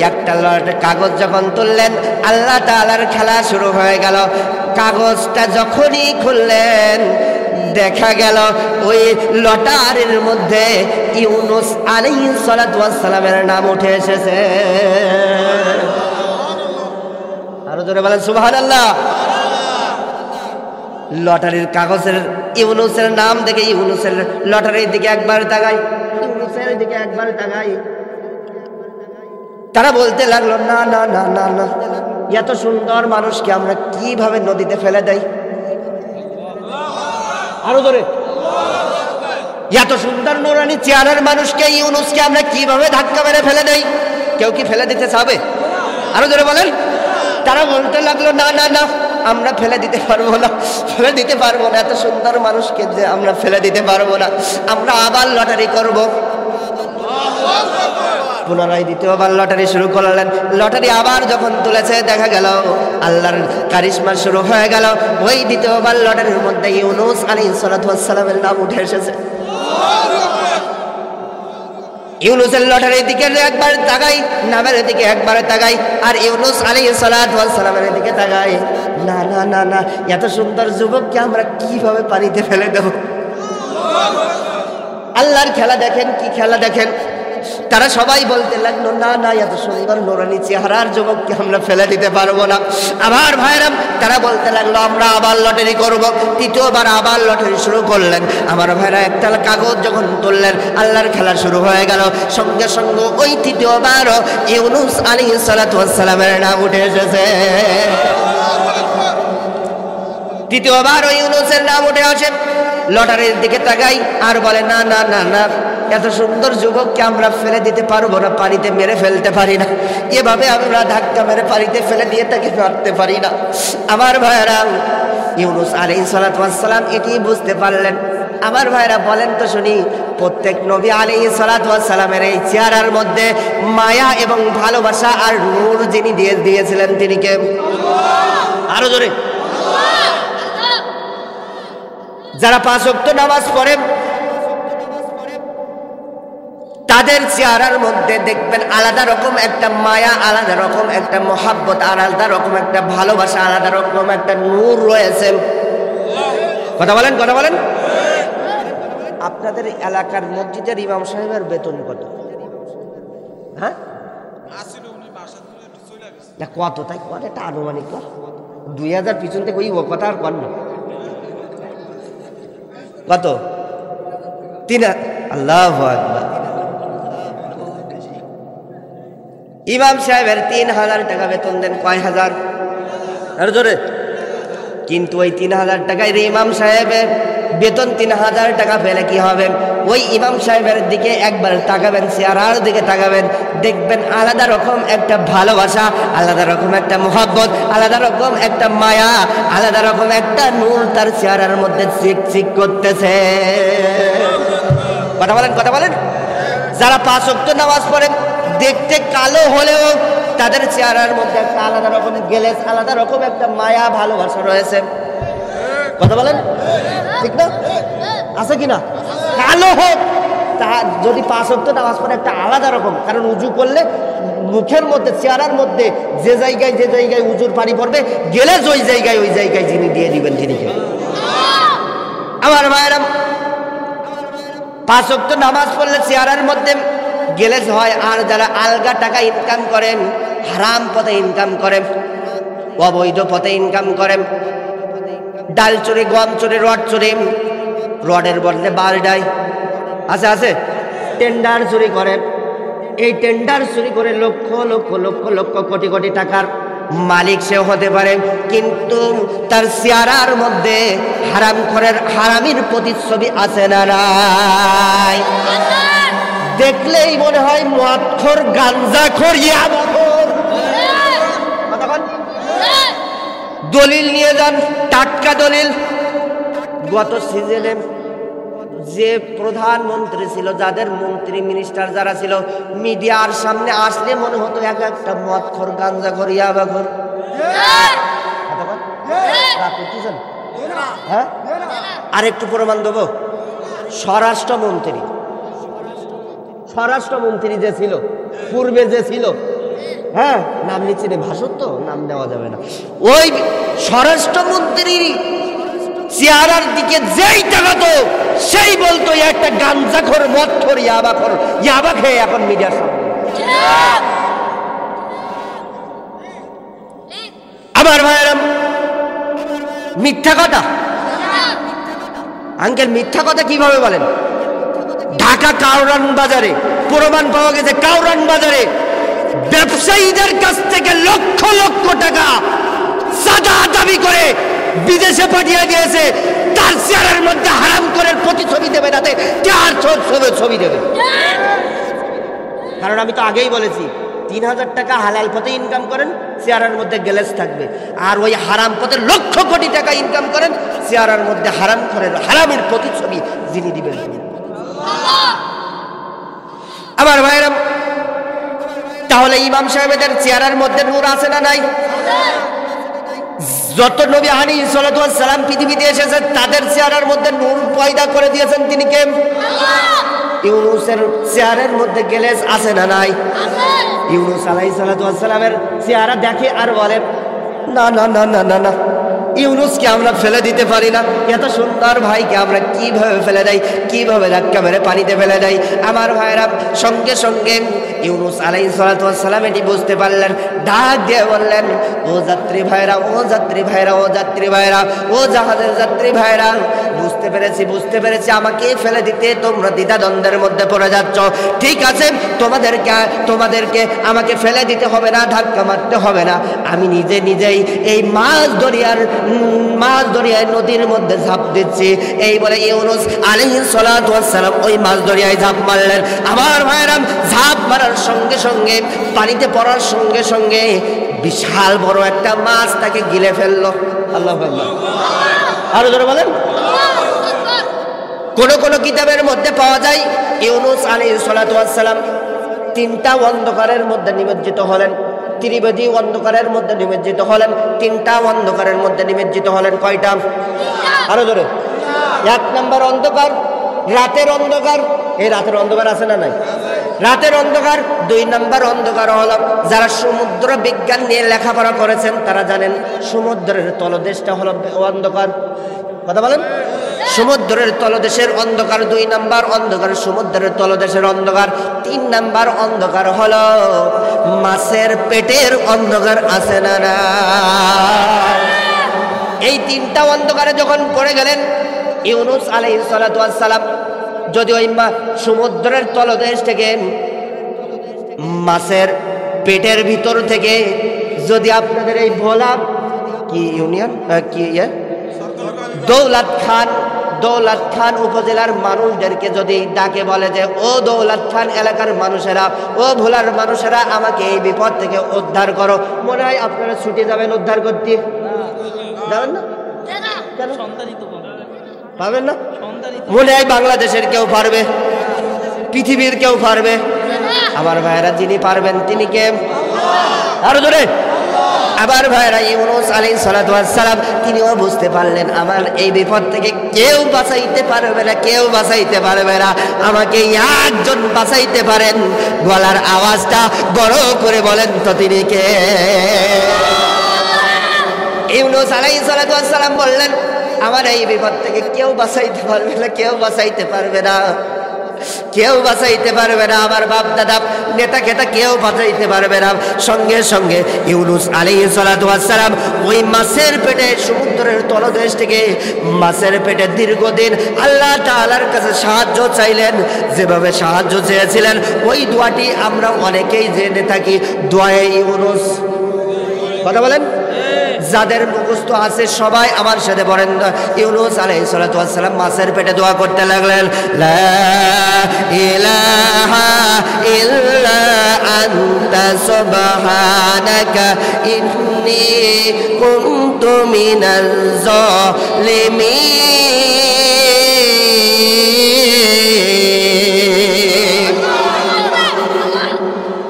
একটা কাগজ যখন তুললেন, আল্লাহ তাআলার খেলা শুরু হয়ে গেল। কাগজটা যখনই খুললেন, দেখা গেল ওই লটারির মধ্যে ইউনূস আলাইহিস সালাতু ওয়াস সালামের নাম উঠে এসেছে। আরো জোরে বলেন সুবহানাল্লাহ। লটারির কাগজের ইউনূসের নাম দেখে ইউনূসের লটারির দিকে একবার তাকাই, ইউনূসের দিকে একবার তাকাই। তারা বলতে লাগলো, না না না না না, এত সুন্দর মানুষকে আমরা কিভাবে নদীতে ফেলে দেই? আরো ধরে, এত সুন্দর নুরানি চেহারার মানুষকে, ইউনূসকে আমরা কিভাবে ধাক্কা মেরে ফেলে দেই? কেউ কি ফেলে দিতে চাবে? আরো ধরে বলেন। তারা বলতে লাগলো, না না না, আমরা ফেলে দিতে পারবো না, ফেলে দিতে পারবো না, এত সুন্দর মানুষকে যে আমরা ফেলে দিতে পারবো না, আমরা আবার লটারি করব। পুনরায় দ্বিতীয়বার লটারি শুরু করলেন। লটারি আবার যখন তুলেছে, দেখা গেল আল্লাহর কারিশমা শুরু হয়ে গেল। ওই দ্বিতীয়বার লটারির মধ্যে ইউনূস আলাইহিস সালাতু ওয়াস সালামের নাম উঠে এসেছে। ইউনূসের লটারির দিকে একবার তাকাই, নামের দিকে একবার তাকাই, আর ইউনূস আলাইহিস সালাতু ওয়াস সালামের দিকে তাকাই। না না না না, এত সুন্দর যুবককে আমরা কিভাবে পানিতে ফেলে দেব? আল্লাহর খেলা দেখেন, কি খেলা দেখেন। তারা সবাই বলতে লাগলো, না না, এত সুন্দর নুরানি চেহারার যুবককে আমরা ফেলে দিতে পারবো না। আমার ভাইরা, তারা বলতে লাগলো, আমরা আবার লটারি করব। তৃতীয়বার আবার লটারি শুরু করলেন। আমার ভাইরা, একটা কাগজ যখন তুললেন, আল্লাহর খেলা শুরু হয়ে গেল। সঙ্গে সঙ্গে ওই তৃতীয়বার ইউনূস আলাইহিস সালাতু ওয়াস সালামের নাম উঠে এসেছে। তৃতীয়বার ওই ইউনুসের নাম উঠে আসে। লটারির দিকে তাকাই আর বলে, না না না না, এত সুন্দর যুবককে আমরা ফেলে দিতে পারবো না, পানিতে মেরে ফেলতে পারি না, এভাবে আমরা ধাক্কা মেরে পানিতে ফেলে দিয়ে তাকে মারতে পারি না। আমার ভাইয়েরা, ইউনুস আলাইহিস সালাতু ওয়াস সালাম এটি বুঝতে পারলেন। আমার ভাইরা বলেন তো শুনি, প্রত্যেক নবী আলাইহিস সালাতু ওয়াস সালামের এই চেহারার মধ্যে মায়া এবং ভালোবাসা আর নূর যিনি দিয়েছিলেন তিনি কে? আরো জোরে। যারা 5 ওয়াক্ত নামাজ পড়ে তাদের চেহারার মধ্যে দেখবেন আলাদা রকম একটা মায়া, আলাদা রকম একটা মহাব্বত, আলাদা রকম একটা ভালোবাসা, আলাদা রকম একটা নূর রয়েছে। কথা বলেন, কথা বলেন। আপনাদের এলাকার মসজিদের ইমাম সাহেবের বেতন কত? হ্যাঁ, কত? তাই কত? একটা আনুমানিক 2000 পিছন থেকে ওই কথা আর কর না। কত? 3000। আল্লাহু আকবার। ইমাম সাহেবের 3000 টাকা বেতন দেন। কয় হাজার? আর জোরে। কিন্তু ওই 3000 টাকায় ইমাম সাহেবের বেতন 3000 টাকা পেলে কি হবে? ওই ইমাম সাহেবের দিকে একবার তাকাবেন, চেহারার দিকে তাকাবেন, দেখবেন আলাদা রকম একটা ভালোবাসা, আলাদা রকম একটা মোহাব্বত, আলাদা রকম একটা মায়া, আলাদা রকম একটা নূর তার চেহারার মধ্যে চিকচিক করতেছে। কথা বলেন, কথা বলেন। যারা 5 ওয়াক্ত নামাজ পড়েন দেখতে কালো হলেও তাদের চেহারার মধ্যে একটা আলাদা রকমের গেলেস, আলাদা রকম একটা মায়া ভালোবাসা রয়েছে। কথা বলেন, ঠিক না? আছে কিনা? কালো হোক, তা যদি 5 ওয়াক্ত নামাজ পড়ে একটা আলাদা রকম, কারণ উজু করলে মুখের মধ্যে, চেহারার মধ্যে যে জায়গায় উজুর পানি পড়বে, গেলেস ওই জায়গায় যিনি দিয়ে দিবেন তিনি কে? আমার ভাইয়েরা, 5 ওয়াক্ত নামাজ পড়লে চেহারার মধ্যে গেলেস হয়। আর যারা আলগা টাকা ইনকাম করেন, হারাম পথে ইনকাম করেন, অবৈধ পথে ইনকাম করেন, ডাল চুরি, গম চুরি, রড চুরি, রডের বদলে বাল ডাই, আছে আছে, টেন্ডার চুরি করেন, এই টেন্ডার চুরি করে লক্ষ লক্ষ লক্ষ লক্ষ কোটি কোটি টাকার মালিক সেও হতে পারে, কিন্তু তার চেহারার মধ্যে হারামির প্রতিচ্ছবি আছে না নাই? দেখলেই মনে হয় মদখোর, গাঞ্জাখোর, ইয়াবাখোর। দলিল নিয়ে যান, টাটকা দলিল। গত সিজনে যে প্রধানমন্ত্রী ছিল, যাদের মন্ত্রী মিনিস্টার যারা ছিল, মিডিয়ার সামনে আসলে মনে হতো এক একটা মদখোর, গাঞ্জাখোর, ইয়াবাখোর। হ্যাঁ, আর একটু প্রমাণ দেবো। স্বরাষ্ট্রমন্ত্রী যে ছিল, পূর্বে যে ছিল, হ্যাঁ, নাম নিচ্ছে রে, ভাষণ তো নাম দেওয়া যাবে না, ওই স্বরাষ্ট্রমন্ত্রীর চেহারার দিকে যেই তাকাতো সেই বলতো একটা গাঞ্জাখোর, মদখোর, ইয়াবাখোর, ইয়াবা খেয়ে এখন মিডিয়ার সামনে। আমার ভাইয়েরা, মিথ্যা কথা। আঙ্কেল মিথ্যা কথা কিভাবে বলেন? ঢাকা কাউরান বাজারে প্রমাণ পাওয়া গেছে, কাউরান বাজারে ব্যবসায়ীদের কাছ থেকে লক্ষ লক্ষ টাকা চাঁদা দাবি করে বিদেশে পাঠিয়ে দিয়েছে। তার চেহারার মধ্যে হারাম করে প্রতিছবি দেবে, তাতে কার ছবি দেবে? কারণ আমি তো আগেই বলেছি, 3000 টাকা হালাল পথে ইনকাম করেন, চেহারার মধ্যে গ্যালেস থাকবে। আর ওই হারাম পথে লক্ষ কোটি টাকা ইনকাম করেন, চেহারার মধ্যে হারামের প্রতিছবি যিনি দিবেন। আমার ভাইরা, তাহলে ইমাম সাহেবদের চেহারার মধ্যে নূর আছে না নাই? যত নবী আলাইহিস সালাতু ওয়াস সালাম পৃথিবীতে এসেছে তাদের চেহারার মধ্যে নূর পয়দা করে দিয়েছেন তিনি কে? ইউনুসের চেহারার মধ্যে গেলেস আছে না নাই? ইউনুস আলাইহিস সালাতু ওয়াস সালামের চেহারা দেখে আর বলে, না না না না না না, ইউনুসকে আমরা ফেলে দিতে পারি না, এত সুন্দর ভাইকে আমরা কিভাবে ফেলে দেই, কিভাবে ধাক্কা মেরে পানিতে ফেলে দেই। আমার ভাইরা, সঙ্গে সঙ্গে ইউনুস আলাইহিস সালাতু ওয়াস সালাম এটি বুঝতে পারলেন, ডাক দিয়ে বললেন, ও যাত্রী ভাইরা, ও যাত্রী ভাইরা, ও যাত্রী ভাইরা, ও জাহাজের যাত্রী ভাইরা, বুঝতে বুঝতে পেরেছি আমাকে ফেলে দিতে তোমরা দ্বিধাদ্বন্দ্বের মধ্যে পড়ে যাচ্ছ। ঠিক আছে, তোমাদেরকে আমাকে ফেলে দিতে হবে না, ধাক্কা মারতে হবে না। আমি নিজেই এই মাছ দরিয়ায় নদীর মধ্যে ঝাঁপ দিচ্ছি। এই বলে ইউনুস আলাইহিস সালাতু ওয়াস সালাম ওই মাছ দরিয়ায় ঝাঁপ মারলেন। আমার ভাইরাম, ঝাঁপ মারার সঙ্গে সঙ্গে, পানিতে পড়ার সঙ্গে সঙ্গে বিশাল বড় একটা মাছ তাকে গিলে ফেললো। আল্লাহু আকবার। আরো জোরে বলেন। কোন কিতাবের মধ্যে পাওয়া যায় ইউনুস আলাইহিস সালাতু ওয়াস সালাম তিনটা অন্ধকারের মধ্যে নিমজ্জিত হলেন। ত্রিবেদী অন্ধকারের মধ্যে নিমজ্জিত হলেন। তিনটা অন্ধকারের মধ্যে নিমজ্জিত হলেন। কয়টা? আরো জোরে। এক নম্বর অন্ধকার, রাতের অন্ধকার। এই রাতের অন্ধকার আছে না নাই? রাতের অন্ধকার। দুই নম্বর অন্ধকার হলো, যারা সমুদ্র বিজ্ঞান নিয়ে লেখাপড়া করেছেন তারা জানেন সমুদ্রের তলদেশটা হলো অন্ধকার। কথা বলেন। সমুদ্রের তলদেশের অন্ধকার দুই নাম্বার অন্ধকার, সমুদ্রের তলদেশের অন্ধকার। তিন নাম্বার অন্ধকার হলো মাছের পেটের অন্ধকার। আছে না না? এই তিনটা অন্ধকারে যখন পড়ে গেলেন ইউনুস আলাইহিস সালাতু ওয়াস সালাম, যদি ওই সমুদ্রের তলদেশ থেকে মাছের পেটের ভিতর থেকে যদি আপনাদের এই ভোলা কি ইউনিয়ন কি দৌলত খান উপজেলার মানুষদেরকে যদি ডাকে বলে যে ও দৌলত খান এলাকার মানুষেরা, ও ভোলার মানুষেরা, আমাকে এই বিপদ থেকে উদ্ধার করো, মনে হয় আপনারা ছুটে যাবেন উদ্ধার করতে? যাবেন না? কেন? পাবেন না? মনে হয় বাংলাদেশের কেউ পারবে, পৃথিবীর কেউ পারবে? আমার ভাইয়েরা, যিনি পারবেন তিনি কে? আরো জোরে। আবার ভাইরা, ইউনুস আলাইহিস সালাতু ওয়াস সালাম তিনিও বুঝতে পারলেন আমার এই বিপদ থেকে কেউ বাঁচাইতে পারবে না, কেউ বাঁচাইতে পারবে না, আমাকে একজন বাঁচাইতে পারেন। গলার আওয়াজটা বড় করে বলেন তো তিনি কে? ইউনুস আলাইহিস সালাতু ওয়াস সালাম বললেন আমার এই বিপদ থেকে কেউ বাঁচাইতে পারবে না, কেউ বাঁচাইতে পারবে না, কেউ বাঁচাইতে পারবে না। আমার বাপ দাদা নেতা খেতা কেউ বাঁচাইতে পারবে না। সঙ্গে সঙ্গে ইউনুস আলাইহিস সালাতু ওয়াস সালাম ওই মাছের পেটে, সমুদ্রের তলদেশ থেকে মাছের পেটে দীর্ঘদিন আল্লাহ তাআলার কাছে সাহায্য চাইলেন। যেভাবে সাহায্য চেয়েছিলেন ওই দোয়াটি আমরা অনেকেই জেনে থাকি, দোয়ায়ে ইউনুস। কথা বলেন। যাদের মুখস্থ আছে সবাই আমার সাথে বলেন, ইউনুস আলাইহিস সালাতু ওয়াস সালাম মাছের পেটে দোয়া করতে লাগলেন, লা ইলাহা ইল্লা আনতা সুবহানাকা ইন্নী কুনতু মিনাজ জালিমিন।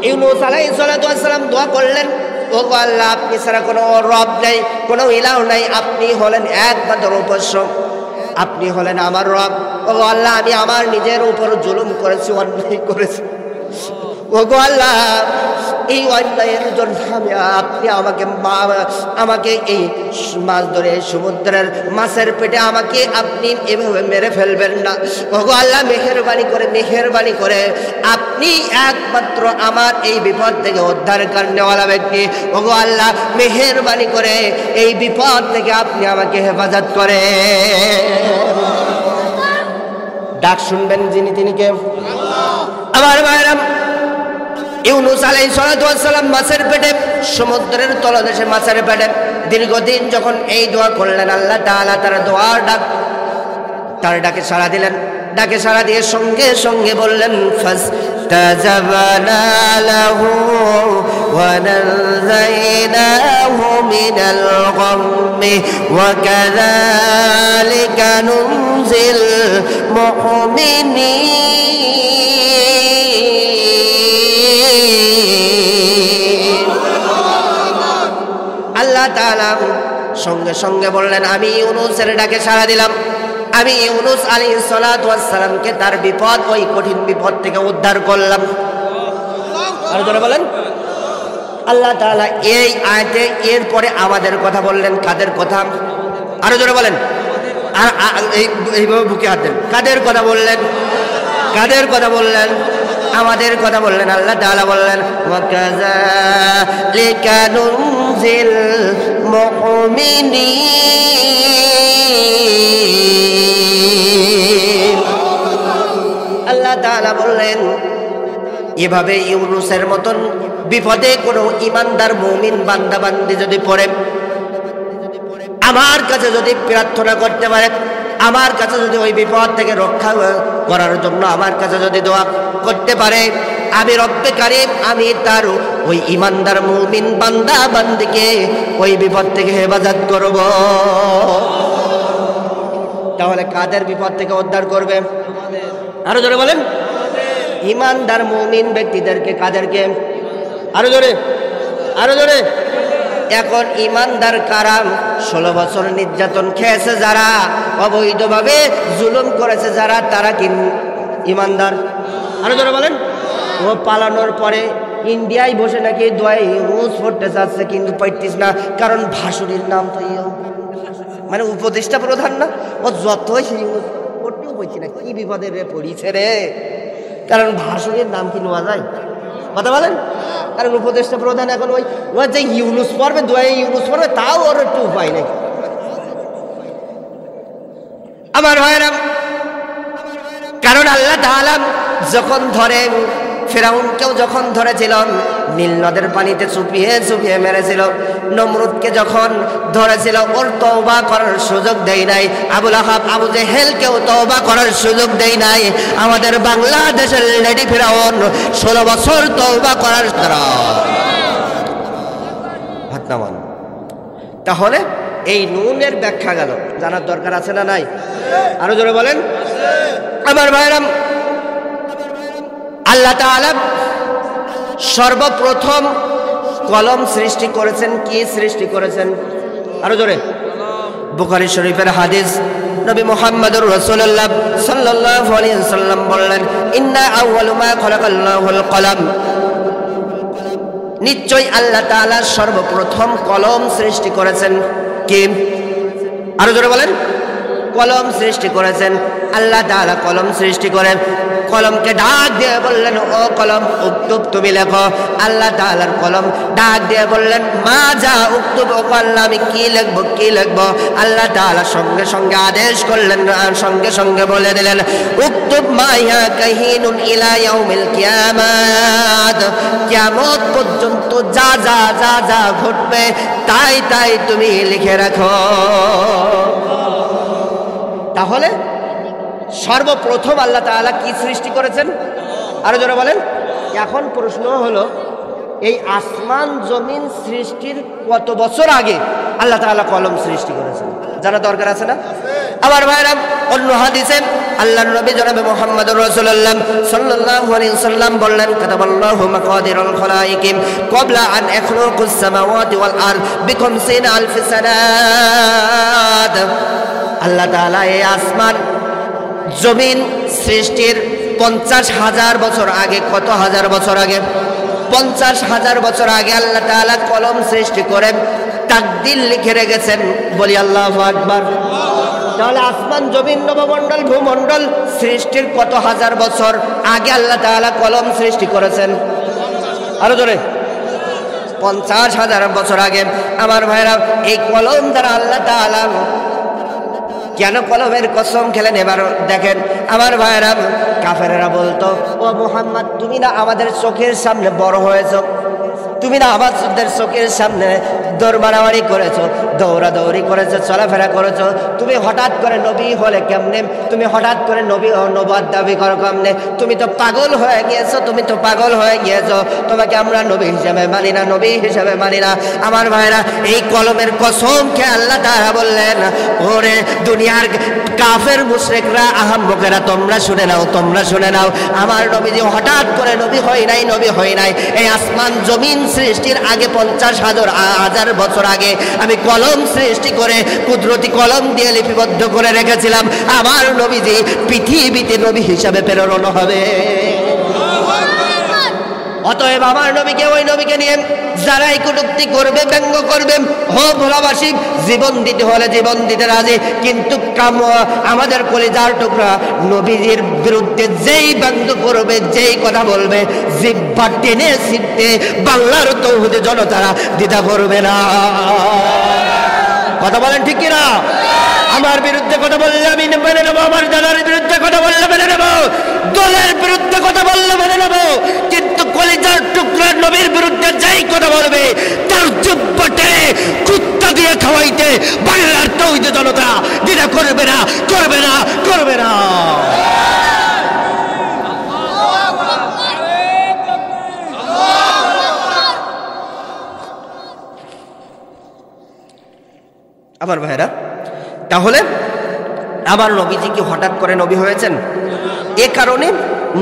ইউনুস আলাইহিস সালাতু ওয়াস সালাম দোয়া করলেন, ও আল্লাহ, আপনি ছাড়া কোনো রব নাই, কোনো ইলাহ নাই, আপনি হলেন একমাত্র উপাস্য, আপনি হলেন আমার রব। ও আল্লাহ, আমি আমার নিজের উপর জুলুম করেছি, অন্যায় করেছি। ও আল্লাহ, এই অন্যায়ের জন্য আপনি আমাকে এই মাছ ধরে সমুদ্রের মাছের পেটে আমাকে আপনি এভাবে মেরে ফেলবেন না। ও আল্লাহ, মেহেরবানি করে আপনি একমাত্র আমার এই বিপদ থেকে উদ্ধার করনেওয়ালা ব্যক্তি। ও আল্লাহ, মেহেরবানি করে এই বিপদ থেকে আপনি আমাকে হেফাজত করে। ডাক শুনবেন যিনি, তিনি কে? আমার ভাইরা, ইউনুস আলাইহিস সালাতু ওয়াস সালাম মাছের পেটে, সমুদ্রের তলদেশে মাছের পেটে দীর্ঘদিন যখন এই দোয়া করলেন, আল্লাহ তাআলা তার ডাকে সাড়া দিলেন। ডাকে সাড়া দিয়ে সঙ্গে সঙ্গে বললেন, ফাস্তাজাবনা লাহু ওয়া নাযায়নাহু মিনাল গাম্মি ওয়া কাযালিকা নুনজিল মুমিনিন। আল্লাহ তাআলা সঙ্গে সঙ্গে বললেন, আমি ইউনুসের ডাকে সাড়া দিলাম, আমি ইউনুস আলাইহিস সালাতু ওয়াস সালামকে তার বিপদ, ওই কঠিন বিপদ থেকে উদ্ধার করলাম। আর জোরে বলেন। আল্লাহ তাআলা এই আয়াতে এরপরে আমাদের কথা বললেন। কাদের কথা? আরো জোরে বলেন। আর এইভাবে বুকে হাত দেন। কাদের কথা বললেন? কাদের কথা বললেন? আমাদের কথা বললেন। আল্লাহ তাআলা বললেন, ওয়া কাযালিকা নুনজিল মুমিনিন। তাআলা বললেন, এভাবে ইউনূসের মতন বিপদে কোনো ঈমানদার মুমিন বান্দা বান্দি যদি পড়ে, আমার কাছে যদি প্রার্থনা করতে পারে, আমার কাছে যদি ওই বিপদ থেকে রক্ষা করার জন্য আমার কাছে যদি দোয়া করতে পারে, আমি রব্বে কারীম আমি তার ওই ঈমানদার মুমিন বান্দা বান্দিকে ওই বিপদ থেকে হেফাজত করব। তাহলে কাদের বিপদ থেকে উদ্ধার করবে? আরো জোরে বলেন। ঈমানদার মুমিন ব্যক্তিদেরকে। কাদেরকে? আরো জোরে, আরো জোরে। এখন ঈমানদার কারা? 16 বছর নির্যাতন খেয়েছে যারা, অবৈধভাবে জুলুম করেছে যারা, তারা কি ঈমানদার? আরো জোরে বলেন। ও পালানোর পরে ইন্ডিয়ায় বসে নাকি দোয়াই ইউনূস পড়তে চাচ্ছে, কিন্তু পাইতিস না, কারণ ভাসুরির নাম তো মানে উপদেষ্টা প্রধান না, ও যতই ইউনূস পড়তেও বলছি না, কি বিপদের রে পড়িছে রে, কারণ ভাসুরির নাম কি নেওয়া যায়? কথা বলেন। কারণ উপদেষ্টা প্রধান এখন ওই যে ইউনূস পড়বে, দোয়াই ইউনূস পড়বে, তাও ওর একটু উপায় নেই। আমার ভাইরা, কারণ আল্লাহ তাআলা যখন ধরেন, ফেরাউনকেও যখন ধরেছিলেন নীল নদের পানিতে চুপিয়ে চুপিয়ে মেরেছিল, নমরুদকে যখন ধরেছিল ওর তওবা করার সুযোগ দেয় নাই, আবুল আহাব আবু জেহেলকেও তওবা করার সুযোগ দেয় নাই, আমাদের বাংলাদেশের লেডি ফেরাউন 16 বছর তওবা করার দ্বারা হাত নামান। তাহলে এই নুনের ব্যাখ্যা গেল, জানার দরকার আছে না নাই? আরো জোরে বলেন। আমার ভাইরাম, আল্লাহ তাআলা সর্বপ্রথম কলম সৃষ্টি করেছেন। কি সৃষ্টি করেছেন? আরো জোরে। বুখারী শরীফের হাদিস, নবী মুহাম্মদুর রাসূলুল্লাহ সাল্লাল্লাহু আলাইহি ওয়াসাল্লাম বললেন, ইন্না আউয়ালু মা খালাকাল্লাহুল কলম, নিশ্চয়ই আল্লাহ তাআলা সর্বপ্রথম কলম সৃষ্টি করেছেন। কি? আরো জোরে বলেন। কলম সৃষ্টি করেছেন। আল্লাহ তাআলা কলম সৃষ্টি করেন, কলমকে ডাক দিয়ে বললেন, ও কলম উক্তুব, তুমি লেখো। আল্লাহ তাআলার কলম ডাক দিয়ে বললেন, মা যা উক্তুব, ও আল্লাহ আমি কি লিখবো, কি লিখবো? আল্লাহ তাআলা সঙ্গে সঙ্গে আদেশ করলেন, সঙ্গে সঙ্গে বলে দিলেন, উক্তুব মা ইয়া কাহিনুন ইলা ইয়াউমিল কিয়ামাত, কিয়ামত পর্যন্ত যা যা যা যা ঘটবে তাই তাই তুমি লিখে রাখো। তাহলে সর্বপ্রথম আল্লাহ তাআলা কি সৃষ্টি করেছেন? আরো জোরে বলেন। এখন প্রশ্ন হলো, এই আসমান জমিন সৃষ্টির কত বছর আগে আল্লাহ তাআলা কলম সৃষ্টি করেছেন? জানা দরকার আছে না? আমার ভাইরা, অন্য হাদিসে আল্লাহর নবী জনাবে মুহাম্মদুর রাসূলুল্লাহ সাল্লাল্লাহু আলাইহি ওয়াসাল্লাম বললেন, কাতাবাল্লাহু মাকাদিরুল খালাইকি ক্বাবলা আন ইয়াখলুকাস সামাওয়াতি ওয়াল আরদ বি50 আলফ সানাত। আল্লাহ তাআলা এই আসমান জমিন সৃষ্টির 50,000 বছর আগে, কত হাজার বছর আগে? 50,000 বছর আগে আল্লাহ তাআলা কলম সৃষ্টি করে তাকদীর লিখে রেখেছেন। বলি আল্লাহু আকবার। তাহলে আসমান জমিন নবমণ্ডল ভূমণ্ডল সৃষ্টির কত হাজার বছর আগে আল্লাহ তাআলা কলম সৃষ্টি করেছেন? আরো জোরে। 50,000 বছর আগে। আমার ভাইরা, এই কলম দ্বারা আল্লাহ তাআলা কেন কলমের কসম খেলেন? এবার দেখেন আমার ভাইরা, কাফেরেরা বলতো, ও মুহাম্মদ তুমি না আমাদের চোখের সামনে বড় হয়েছ, তুমি না আমাদের চোখের সামনে দৌড় মারামারি করেছো, দৌড়াদৌড়ি করেছো, চলাফেরা করেছো, তুমি হঠাৎ করে নবী হলে কেমনে? তুমি হঠাৎ করে নবী ও নবুয়ত দাবি করো কেমনে? তুমি তো পাগল হয়ে গিয়েছো, তুমি তো পাগল হয়ে গিয়েছো, তোমাকে আমরা নবী হিসেবে মানি না, নবী হিসেবে মানি না। আমার ভাইরা, এই কলমের কসম খেয়ে আল্লাহ তাআলা বললেন, ওরে দুনিয়ার কাফের মুশরিকরা, আহাম্মকেরা, তোমরা শুনে নাও, তোমরা শুনে নাও, আমার নবীজি হঠাৎ করে নবী হয় নাই, নবী হয় নাই। এই আসমান জমিন সৃষ্টির আগে 50,000 বছর আগে আমি কলম সৃষ্টি করে কুদরতি কলম দিয়ে লিপিবদ্ধ করে রেখেছিলাম। আমার নবীজি পৃথিবীতে নবী হিসাবে প্রেরণ হবে। অতএব আমার নবীকে, ওই নবীকে নিয়ে যারাই কটূক্তি করবে, ব্যঙ্গ করবে, হো ভোলাবাসী, জীবন দিতে হলে জীবন দিতে রাজি, কিন্তু আমাদের কলিজার টুকরা নবীজির বিরুদ্ধে যেই ব্যঙ্গ করবে, যেই কথা বলবে, জিহ্বা টেনে ছিটতে বাংলার তৌহিদি জনতারা দ্বিধা করবে না। কথা বলেন ঠিক কিনা? আমার বিরুদ্ধে কথা বললে আমি মেনে নেবো, আমার দাদার বিরুদ্ধে কথা বললে মেনে নেবো, দলের বিরুদ্ধে কথা বললে মেনে নেবো, কিন্তু কলিজার টুকরা নবীর বিরুদ্ধে যাই কথা বলবে তার জিহ্বা টেনে কুত্তা দিয়ে খাওয়াইতে বাংলার তৌহিদি জনতা যেটা করবে না, করবে না, করবে না। আমার ভাইরা, তাহলে আমার নবীজি কি হঠাৎ করে নবী হয়েছেন? এ কারণে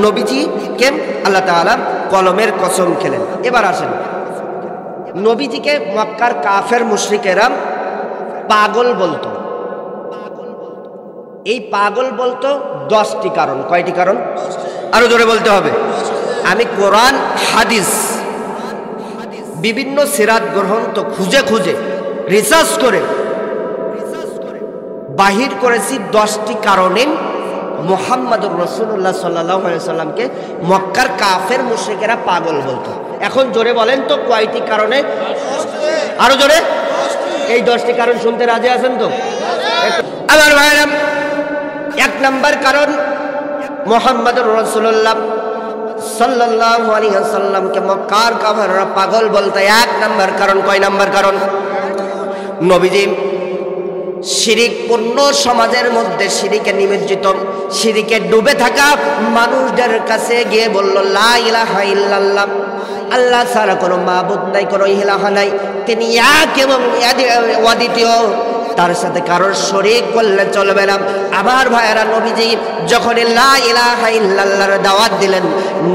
নবীজিকে আল্লাহ তাআলা কলমের কসম খেলেন। এবার আসেন, নবীজিকে মক্কার কাফের মুশরিকেরা পাগল বলতো। এই পাগল বলতো 10টি কারণ। কয়টি কারণ? আরো জোরে বলতে হবে। আমি কোরআন হাদিস বিভিন্ন সিরাত গ্রন্থ খুঁজে খুঁজে রিসার্চ করে বাহির করেছি 10টি কারণে মুহাম্মদুর রাসূলুল্লাহ সাল্লাল্লাহু আলাইহি সাল্লামকে মক্কার কাফের মুশরিকেরা পাগল বলতো। এখন জোরে বলেন তো কয়টি কারণে? আরো জোরে। এই 10টি কারণ শুনতে রাজি আছেন তো? আমার ভাইরা, 1 নম্বর কারণ মুহাম্মদুর রাসূলুল্লাহ সাল্লাল্লাহু আলাইহি সাল্লামকে মক্কার কাফেররা পাগল বলতো। 1 নম্বর কারণ। কয় নম্বর কারণ? নবীজি শিরিক পূর্ণ সমাজের মধ্যে শিরিকে নিমজ্জিত, শিরিকে ডুবে থাকা মানুষদের কাছে গিয়ে বলল, লা ইলাহা ইল্লাল্লাহ, আল্লাহ ছাড়া কোনো মাবুদ নাই, কোনো ইলাহা নাই, তিনি এক এবং অদ্বিতীয়, তার সাথে কারোর শরীক করলে চলবে না। আমার ভাইয়েরা, নবীজি যখন লা ইলাহা ইল্লাল্লাহর দাওয়াত দিলেন,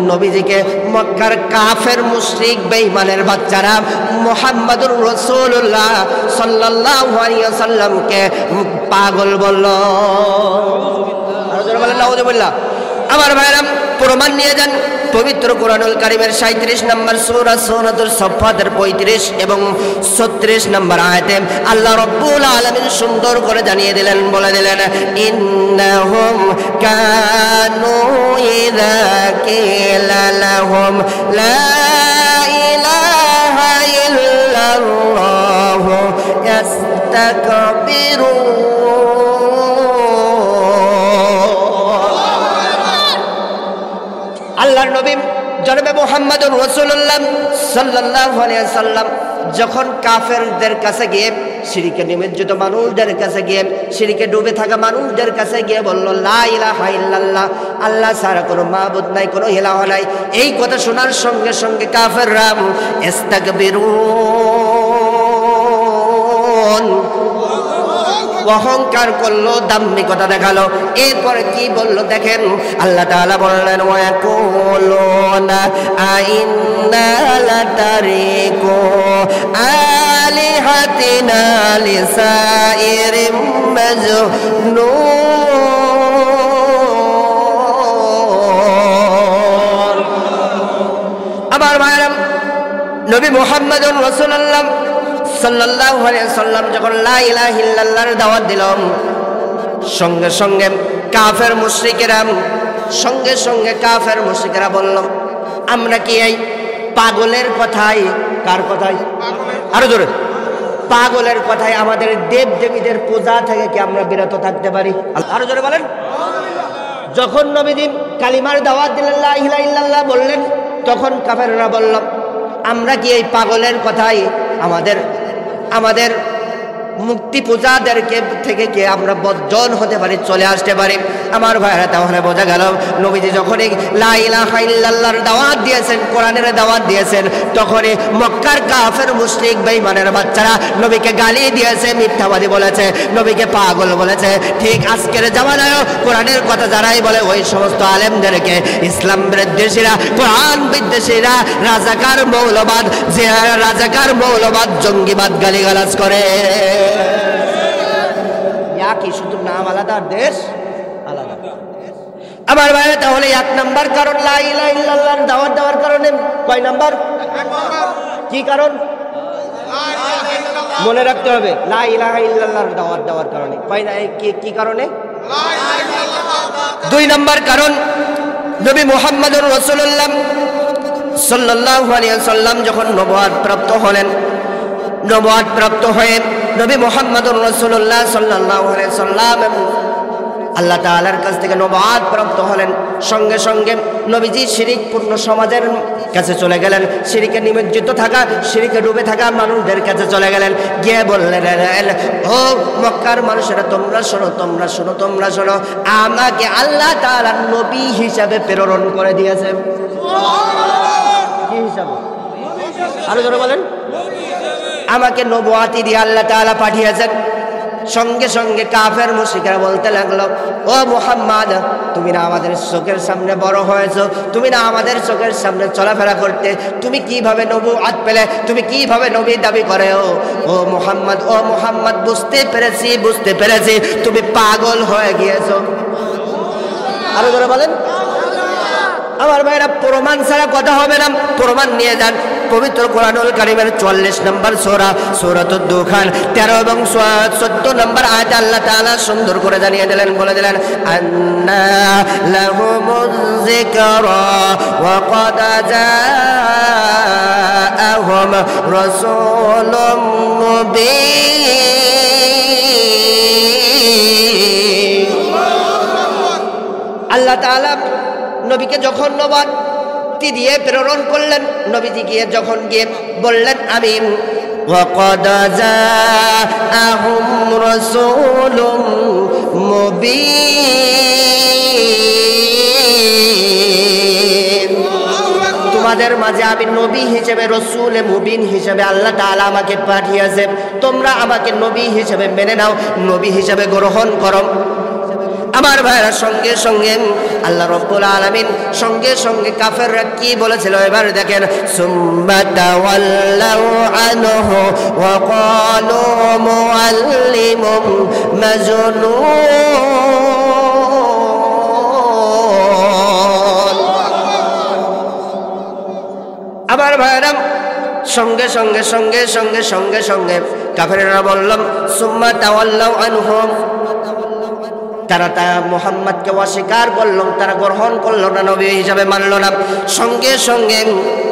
নবীজিকে মক্কার কাফের মুশরিক বেঈমানের বাচ্চারা মুহাম্মদুর রাসূলুল্লাহ সাল্লাল্লাহু আলাইহি ওয়াসাল্লামকে পাগল বলল। আর যারা বলেন নাউযুবিল্লাহ। আমার ভাইয়েরা, প্রমাণ নিয়ে যান পবিত্র কোরআনুল কারীমের 37 নম্বর সূরা সূরাতুস সাফফাতের 35 এবং 36 নম্বর আয়াতে আল্লাহ রাব্বুল আলামিন সুন্দর করে জানিয়ে দিলেন, বলে দিলেন, ইন্নাহুম কানু ইযা কিলা লাহুম লা ইলাহা ইল্লাল্লাহ ইস্তাকবিরুন। আল্লাহর নবী জনাবে মুহাম্মদুর রাসূলুল্লাহ সাল্লাল্লাহু আলাইহি সাল্লাম যখন কাফেরদের কাছে গিয়ে, শিরকে নিমজ্জিত মানুষদের কাছে গিয়ে, শিরকে ডুবে থাকা মানুষদের কাছে গিয়ে বলল, লা ইলাহা ইল্লাল্লাহ, আল্লাহ ছাড়া কোনো মাবুদ নাই, কোনো ইলাহা নাই, এই কথা শোনার সঙ্গে সঙ্গে কাফেররা ইস্তাকবিরুন, অহংকার করলো, দাম্ভিকতা দেখালো। এরপরে কি বললো দেখেন, আল্লাহ তাআলা বললেন, ওয়ায়াকুলুনা আইন্না লাতারিকু আলিহাতিনা লিসাইরিম মাজনুন। আমার ভাইরা, নবী মুহাম্মদুর রাসূলুল্লাহ সাল্লাল্লাহু আলাইহি সাল্লাম যখন লা ইলাহা ইল্লাল্লাহর দাওয়াত দিলেন, সঙ্গে সঙ্গে কাফের মুশরিকেরা বলল, আমরা কি এই পাগলের কথাই, কার কথাই? আরো জোরে। পাগলের কথায় আমাদের দেব দেবীদের পূজা থেকে কি আমরা বিরত থাকতে পারি? আরো জোরে বলেন। যখন নবীজি কালিমার দাওয়াত দিলেন, লা ইলাহা ইল্লাল্লাহ বললেন, তখন কাফেররা বলল, আমরা কি এই পাগলের কথাই আমাদের মুক্তি পূজাদেরকে থেকে কি আমরা বর্জন হতে পারি, চলে আসতে পারি? আমার ভাইরা, তাহলে বোঝা গেল নবীজি যখনই লা ইলাহা ইল্লাল্লাহর দাওয়াত দিয়েছেন, কোরআনের দাওয়াত দিয়েছেন, তখনই মক্কার কাফের মুশরিক বেঈমানের বাচ্চারা নবীকে গালি দিয়েছে, মিথ্যাবাদী বলেছে, নবীকে পাগল বলেছে। ঠিক আজকের জামানায় কোরআনের কথা যারাই বলে, ওই সমস্ত আলেমদেরকে ইসলাম বিদ্বেষীরা, কোরআন বিদ্বেষীরা, রাজাকার মৌলবাদ জঙ্গিবাদ গালিগালাজ করে। কি শুধু নাম আলাদা, দেশ আলাদা। আমার ভাইরা, তাহলে 1 নম্বর কারণ লা ইলাহা ইল্লাল্লাহর দাওয়াত দেওয়ার কারণে। কয় নম্বর? কি কারণ? মনে রাখতে হবে, লা ইলাহা ইল্লাল্লাহর দাওয়াত দেওয়ার কারণে। কি কারণে? 2 নম্বর কারণ, নবী মুহাম্মদুর রাসূলুল্লাহ সাল্লাল্লাহু আলাইহি সাল্লাম যখন নবুয়ত প্রাপ্ত হলেন, নবুয়ত প্রাপ্ত হয়ে নবী মুহাম্মদুর রাসূলুল্লাহ সাল্লাল্লাহু আলাইহি সাল্লাম আল্লাহ তাআলার কাছ থেকে নবুয়ত প্রাপ্ত হলেন। সঙ্গে সঙ্গে নবীজি শিরকপূর্ণ সমাজের কাছে চলে গেলেন। শিরকে নিমজ্জিত থাকা, শিরকে ডুবে থাকা মানুষদের কাছে চলে গেলেন। গিয়ে বললেন, ও মক্কার মানুষেরা, তোমরা শোনো, তোমরা শোনো, তোমরা শোনো, আমাকে আল্লাহ তাআলা নবী হিসাবে প্রেরণ করে দিয়েছে। কি হিসাবে? আরো জোরে বলেন। আমাকে নবুয়তি দিয়ে আল্লাহ তাআলা পাঠিয়েছেন। সঙ্গে সঙ্গে কাফের মুশরিকরা বলতে লাগলো, ও মুহাম্মদ, তুমি না আমাদের চোখের সামনে বড় হয়েছো, তুমি না আমাদের চোখের সামনে চলাফেরা করতে, তুমি কিভাবে নবুয়ত পেলে? তুমি কিভাবে নবী দাবি করে? ও মুহাম্মদ, ও মুহাম্মদ, বুঝতে পেরেছি, বুঝতে পেরেছি, তুমি পাগল হয়ে গিয়েছো। আরো ধরে বলেন। আমার ভাইরা, প্রমাণ ছাড়া কথা হবে না। প্রমাণ নিয়ে যান পবিত্র কোরআনুল কারীমের 44 নম্বর সূরা, সূরাতুদ দুখান 13 এবং 14 নম্বর আয়াতে আল্লাহ তাআলা সুন্দর করে জানিয়ে দিলেন, বলে দিলেন, আন্না লাহুমুয যিকরা ওয়া ক্বাদ জাআহুম রাসূলুম মুবিন। আল্লাহ তাআলা নবীকে যখন নবুয়তি দিয়ে প্রেরণ করলেন, নবীজি গিয়ে যখন গিয়ে বললেন, আমি ওয়াকাদ জাআহুম রাসূলুম মুবিন, তোমাদের মাঝে আমি নবী হিসেবে, রসূল মুবিন হিসেবে আল্লাহ তাআলা আমাকে পাঠিয়েছেন। তোমরা আমাকে নবী হিসেবে মেনে নাও, নবী হিসেবে গ্রহণ করো। আমার ভাইরা, সঙ্গে সঙ্গে আল্লাহ রাব্বুল আলামিন সঙ্গে সঙ্গে কাফেররা কি বলেছিল এবার দেখেন, সুম্মা তাওয়াল্লাউ আনহু ওয়া ক্বালু মুআল্লিমুম মাজনুন। আমার ভাইরা, সঙ্গে সঙ্গে সঙ্গে সঙ্গে সঙ্গে সঙ্গে কাফেররা বললাম, সুম্মা তাওয়াল্লাউ আনহু, তারা মুহাম্মদকে অস্বীকার করল, তারা গ্রহণ করলো না, নবী হিসাবে মানল না। সঙ্গে সঙ্গে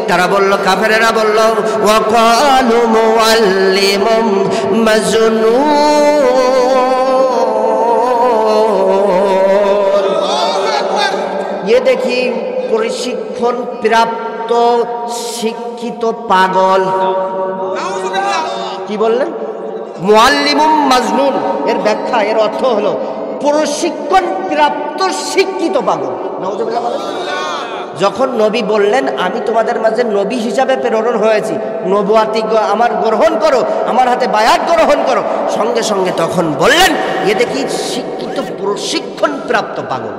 তারা বলল, কাফেরেরা বলল, ওয়া ক্বালু মুআল্লিমুম মাজনুন। এ দেখি প্রশিক্ষণ প্রাপ্ত শিক্ষিত পাগল। কি বললেন? মুআল্লিমুম মাজনুন, এর ব্যাখ্যা, এর অর্থ হলো প্রশিক্ষণ প্রাপ্ত শিক্ষিত পাগল। নাউযুবিল্লাহ। যখন নবী বললেন, আমি তোমাদের মাঝে নবী হিসাবে প্রেরণ হয়েছি, নবুয়তি আমার গ্রহণ করো, আমার হাতে বায়াত গ্রহণ করো, সঙ্গে সঙ্গে তখন বললেন, এ দেখি শিক্ষিত প্রশিক্ষণ প্রাপ্ত পাগল।